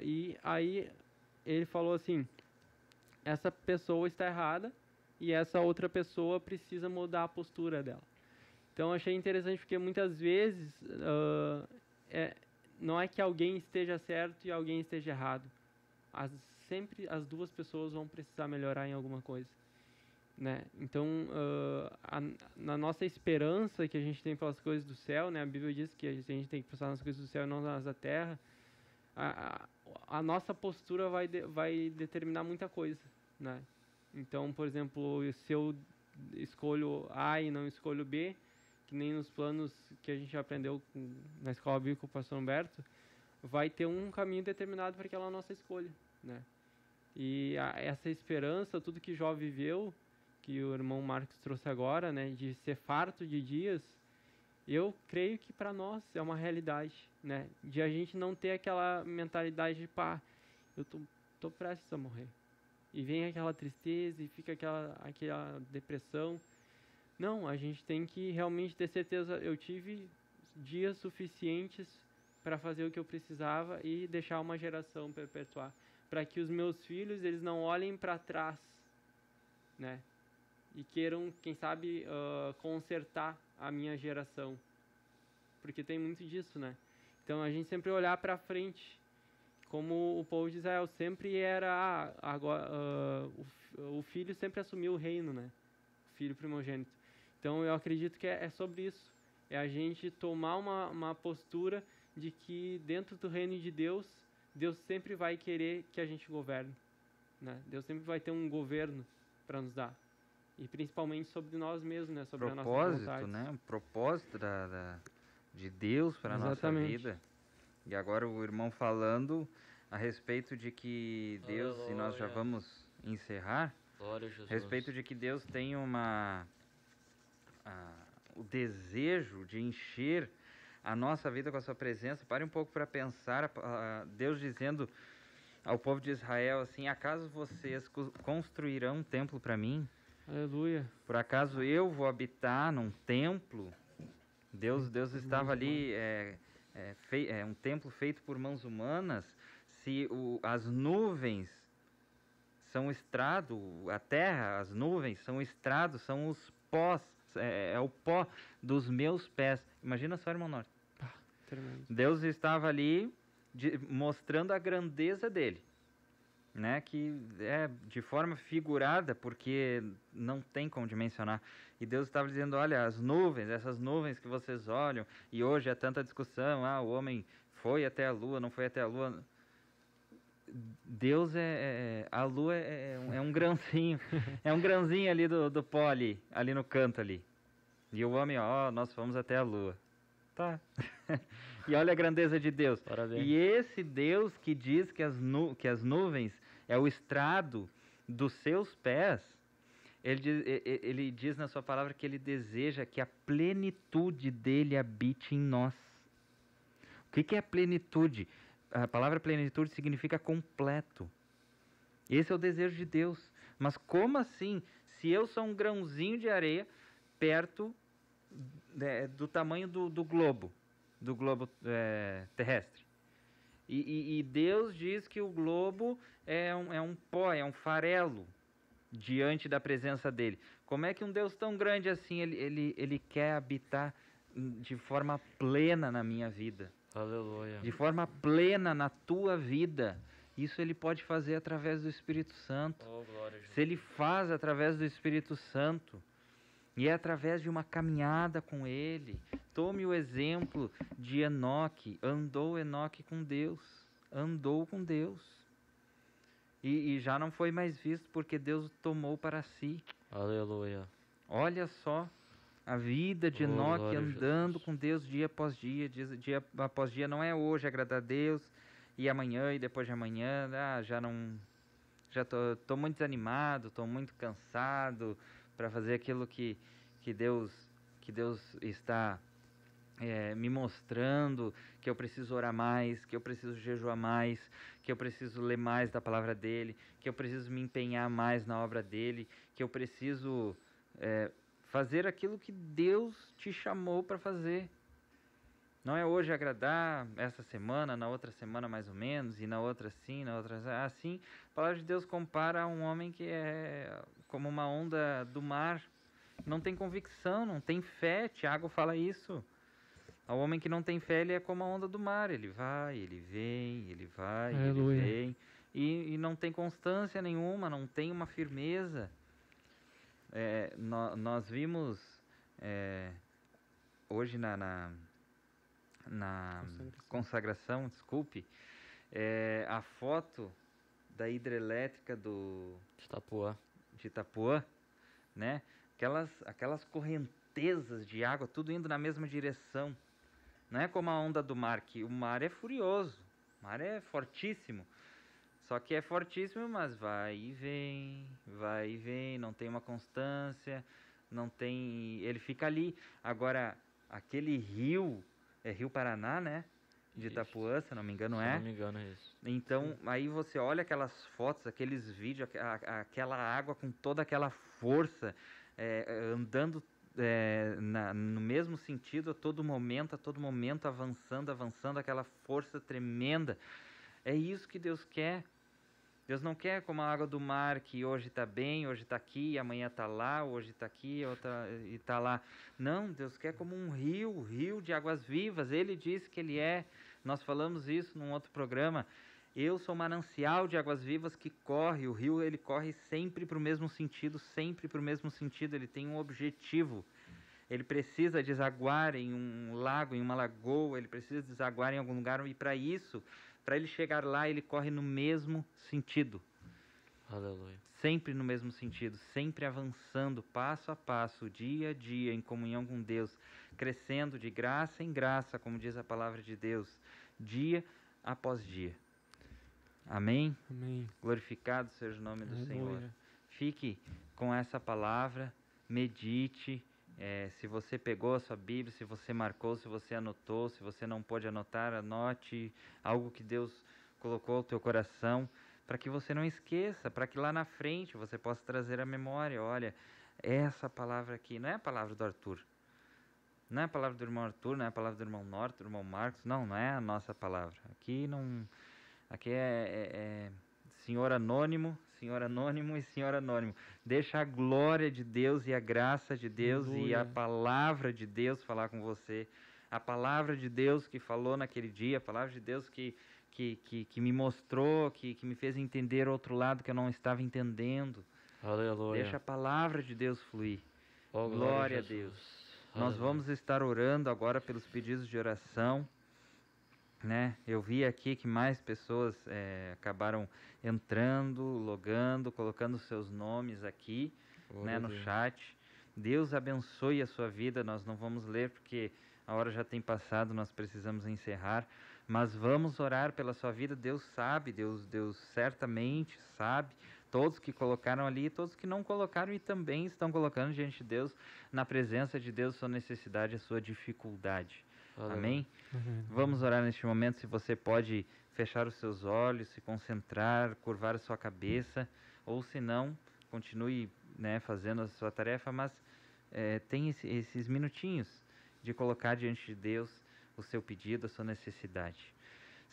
E aí ele falou assim, essa pessoa está errada, e essa outra pessoa precisa mudar a postura dela. Então, eu achei interessante porque muitas vezes não é que alguém esteja certo e alguém esteja errado. Sempre as duas pessoas vão precisar melhorar em alguma coisa, né? Então, na nossa esperança que a gente tem pelas coisas do céu, né? A Bíblia diz que a gente tem que pensar nas coisas do céu e não nas da terra. A nossa postura vai determinar muita coisa, né? Então, por exemplo, se eu escolho A e não escolho B, que nem nos planos que a gente aprendeu na escola bíblica com o pastor Humberto, vai ter um caminho determinado para aquela nossa escolha, né? E essa esperança, tudo que Jó viveu, que o irmão Marcos trouxe agora, né, de ser farto de dias, eu creio que para nós é uma realidade, né? De a gente não ter aquela mentalidade de, eu tô prestes a morrer. E vem aquela tristeza e fica aquela depressão. Não, a gente tem que realmente ter certeza. Eu tive dias suficientes para fazer o que eu precisava e deixar uma geração perpetuar. Para que os meus filhos, eles não olhem para trás, né? E queiram, quem sabe, consertar a minha geração. Porque tem muito disso, né? Então, a gente sempre olhar para frente. Como o povo de Israel sempre era, o filho sempre assumiu o reino, né? O filho primogênito. Então eu acredito que é sobre isso. É a gente tomar uma postura de que dentro do reino de Deus, Deus sempre vai querer que a gente governe, né? Deus sempre vai ter um governo para nos dar. E principalmente sobre nós mesmos, né? Sobre a nossa vontade. Né? O propósito de Deus para a nossa vida. E agora o irmão falando a respeito de que Deus, e nós já vamos encerrar, a respeito de que Deus tem o desejo de encher a nossa vida com a sua presença. Pare um pouco para pensar, Deus dizendo ao povo de Israel assim, acaso vocês construirão um templo para mim? Aleluia. Por acaso eu vou habitar num templo? Deus estava ali... um templo feito por mãos humanas. Se as nuvens são estrado, a terra, as nuvens são estrado, são os pós, é o pó dos meus pés. Imagina só, irmão Norte. Tremendo. Deus estava ali mostrando a grandeza dele, né? Que é de forma figurada, porque não tem como dimensionar. E Deus estava dizendo, olha, as nuvens, essas nuvens que vocês olham, e hoje é tanta discussão, o homem foi até a lua, não foi até a lua. Deus a lua é um grãozinho, é um grãozinho ali do pó ali no canto ali. E o homem, nós fomos até a lua. Tá. E olha a grandeza de Deus. Parabéns. E esse Deus que diz que as nuvens é o estrado dos seus pés, ele diz na sua palavra que ele deseja que a plenitude dele habite em nós. O que é plenitude? A palavra plenitude significa completo. Esse é o desejo de Deus. Mas como assim? Se eu sou um grãozinho de areia perto do tamanho do globo terrestre. E Deus diz que o globo é um pó, é um farelo diante da presença dele. Como é que um Deus tão grande assim, ele quer habitar de forma plena na minha vida? Aleluia. De forma plena na tua vida. Isso ele pode fazer através do Espírito Santo. Oh, glória a Jesus. Se ele faz através do Espírito Santo, e é através de uma caminhada com ele. Tome o exemplo de Enoque. Andou Enoque com Deus. Andou com Deus. E já não foi mais visto porque Deus o tomou para si. Aleluia. Olha só a vida de Oh, Enoque glória a andando Jesus. com Deus dia após dia. Dia após dia não é hoje agradar a Deus e amanhã e depois de amanhã. Já tô muito desanimado, tô muito cansado para fazer aquilo que Deus está me mostrando, que eu preciso orar mais, que eu preciso jejuar mais, que eu preciso ler mais da palavra dele, que eu preciso me empenhar mais na obra dele, que eu preciso fazer aquilo que Deus te chamou para fazer. Não é hoje agradar, essa semana, na outra semana mais ou menos, e na outra assim, na outra assim. A palavra de Deus compara a um homem que é como uma onda do mar. Não tem convicção, não tem fé. Tiago fala isso. O homem que não tem fé, ele é como a onda do mar. Ele vai, ele vem, ele vai, Aleluia. ele vem. E não tem constância nenhuma, não tem uma firmeza. Nós vimos hoje na consagração, desculpe, a foto da hidrelétrica de Itapuã, né? Aquelas correntezas de água, tudo indo na mesma direção. Não é como a onda do mar, que o mar é furioso, o mar é fortíssimo. Só que é fortíssimo, mas vai e vem, não tem uma constância, não tem... Ele fica ali. Agora, aquele rio, é Rio Paraná, né? De Isso. Itapuã, se não me engano, Se é. não me engano, é isso. Então, aí você olha aquelas fotos, aqueles vídeos, aquela água com toda aquela força, andando no mesmo sentido a todo momento, avançando, aquela força tremenda. É isso que Deus quer. Deus não quer como a água do mar, que hoje está bem, hoje está aqui, amanhã está lá, hoje está aqui e está lá. Não, Deus quer como um rio de águas vivas. Ele disse que ele é. Nós falamos isso num outro programa. Eu sou manancial de águas vivas que corre. O rio, ele corre sempre para o mesmo sentido, Ele tem um objetivo. Ele precisa desaguar em um lago, em uma lagoa, ele precisa desaguar em algum lugar, e para isso, para ele chegar lá, ele corre no mesmo sentido. Aleluia. Sempre no mesmo sentido, sempre avançando, passo a passo, dia a dia, em comunhão com Deus, crescendo de graça em graça, como diz a palavra de Deus, dia após dia. Amém? Amém. Glorificado seja o nome do Senhor. Aleluia. Fique com essa palavra, medite. Se você pegou a sua Bíblia, se você marcou, se você anotou, se você não pôde anotar, anote algo que Deus colocou ao teu coração, para que você não esqueça, para que lá na frente você possa trazer a memória. Olha, essa palavra aqui não é a palavra do Arthur, não é a palavra do irmão Arthur, não é a palavra do irmão Norte, do irmão Marcos, não é a nossa palavra. Aqui é Senhor Anônimo e Senhor Anônimo. Deixa a glória de Deus e a graça de Deus e a Aleluia. palavra de Deus falar com você. A palavra de Deus que falou naquele dia, a palavra de Deus que me mostrou, que me fez entender outro lado que eu não estava entendendo. Aleluia. Deixa a palavra de Deus fluir. Oh, Glória a Jesus. Deus. Nós Aleluia. vamos estar orando agora pelos pedidos de oração. né? Eu vi aqui que mais pessoas acabaram entrando, logando, colocando seus nomes aqui, né, no chat. Deus abençoe a sua vida. Nós não vamos ler porque a hora já tem passado, nós precisamos encerrar, mas vamos orar pela sua vida. Deus sabe, Deus certamente sabe. Todos que colocaram ali, todos que não colocaram e também estão colocando diante de Deus, na presença de Deus, sua necessidade, a sua dificuldade. Amém? Vamos orar neste momento. Se você pode fechar os seus olhos, se concentrar, curvar a sua cabeça, ou se não, continue, né, fazendo a sua tarefa, mas tem esses minutinhos de colocar diante de Deus o seu pedido, a sua necessidade.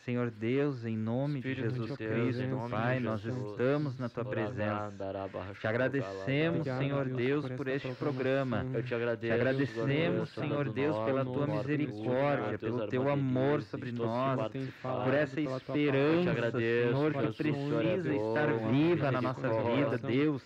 Senhor Deus, em nome de Espírito Jesus de Deus, Cristo, em nome Pai, de nós Jesus. estamos na Tua presença. Te agradecemos, Obrigado, Senhor Deus, Deus, por por essa este programa. Eu te agradeço. Te agradecemos, Senhor Senhor Deus, pela Tua misericórdia, pelo Teu amor sobre nós, por essa esperança, Senhor, que precisa estar viva na nossa vida, Deus.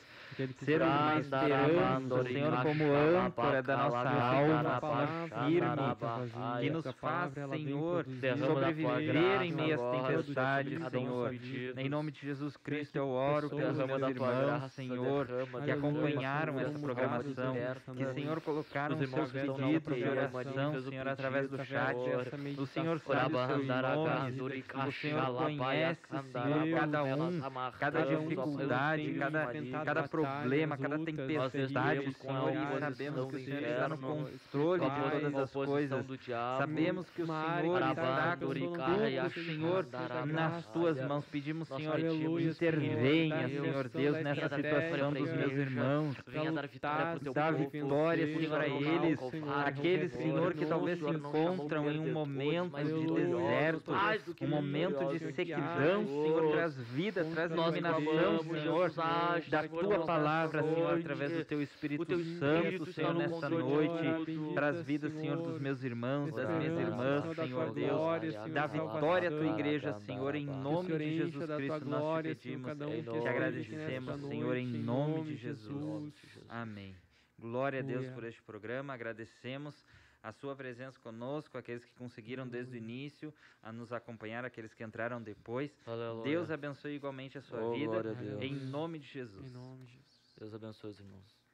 Ser uma esperança, Senhor, como âncora da nossa alma, Senhor, firme, que nos faz, Senhor, sobreviver em meio às tempestades, Senhor. Em nome de Jesus Cristo, eu oro pelos meus irmãos, Senhor, que acompanharam essa programação, que, Senhor, colocaram os seus pedidos de oração, Senhor, através do chat. O Senhor sabe os seus nomes, o Senhor conhece, Senhor, cada dificuldade, cada problema, cada tempestade, Senhor, e sabemos que o Senhor está no controle de todas as coisas. Sabemos que o Senhor está com tudo, Senhor, nas Tuas mãos. Pedimos, Senhor, intervenha, Senhor Deus, nessa situação dos meus irmãos. Dá vitória, Senhor, a eles, aqueles, Senhor, que talvez se encontram em um momento de deserto, um momento de sequidão, Senhor, traz vida, traz iluminação, Senhor, da Tua palavra, Senhor, através do Teu Espírito Santo, Senhor, nesta noite, traz vida, Senhor, dos meus irmãos, das minhas irmãs, Senhor Deus, dá vitória à Tua igreja, Senhor, em nome de Jesus Cristo, nós te pedimos, te agradecemos, Senhor, em nome de Jesus. Amém. Glória a Deus por este programa, agradecemos a sua presença conosco, aqueles que conseguiram desde o início a nos acompanhar, aqueles que entraram depois. Aleluia. Deus abençoe igualmente a sua vida, glória a Deus. em nome de Jesus. Em nome de Jesus. Deus abençoe os irmãos.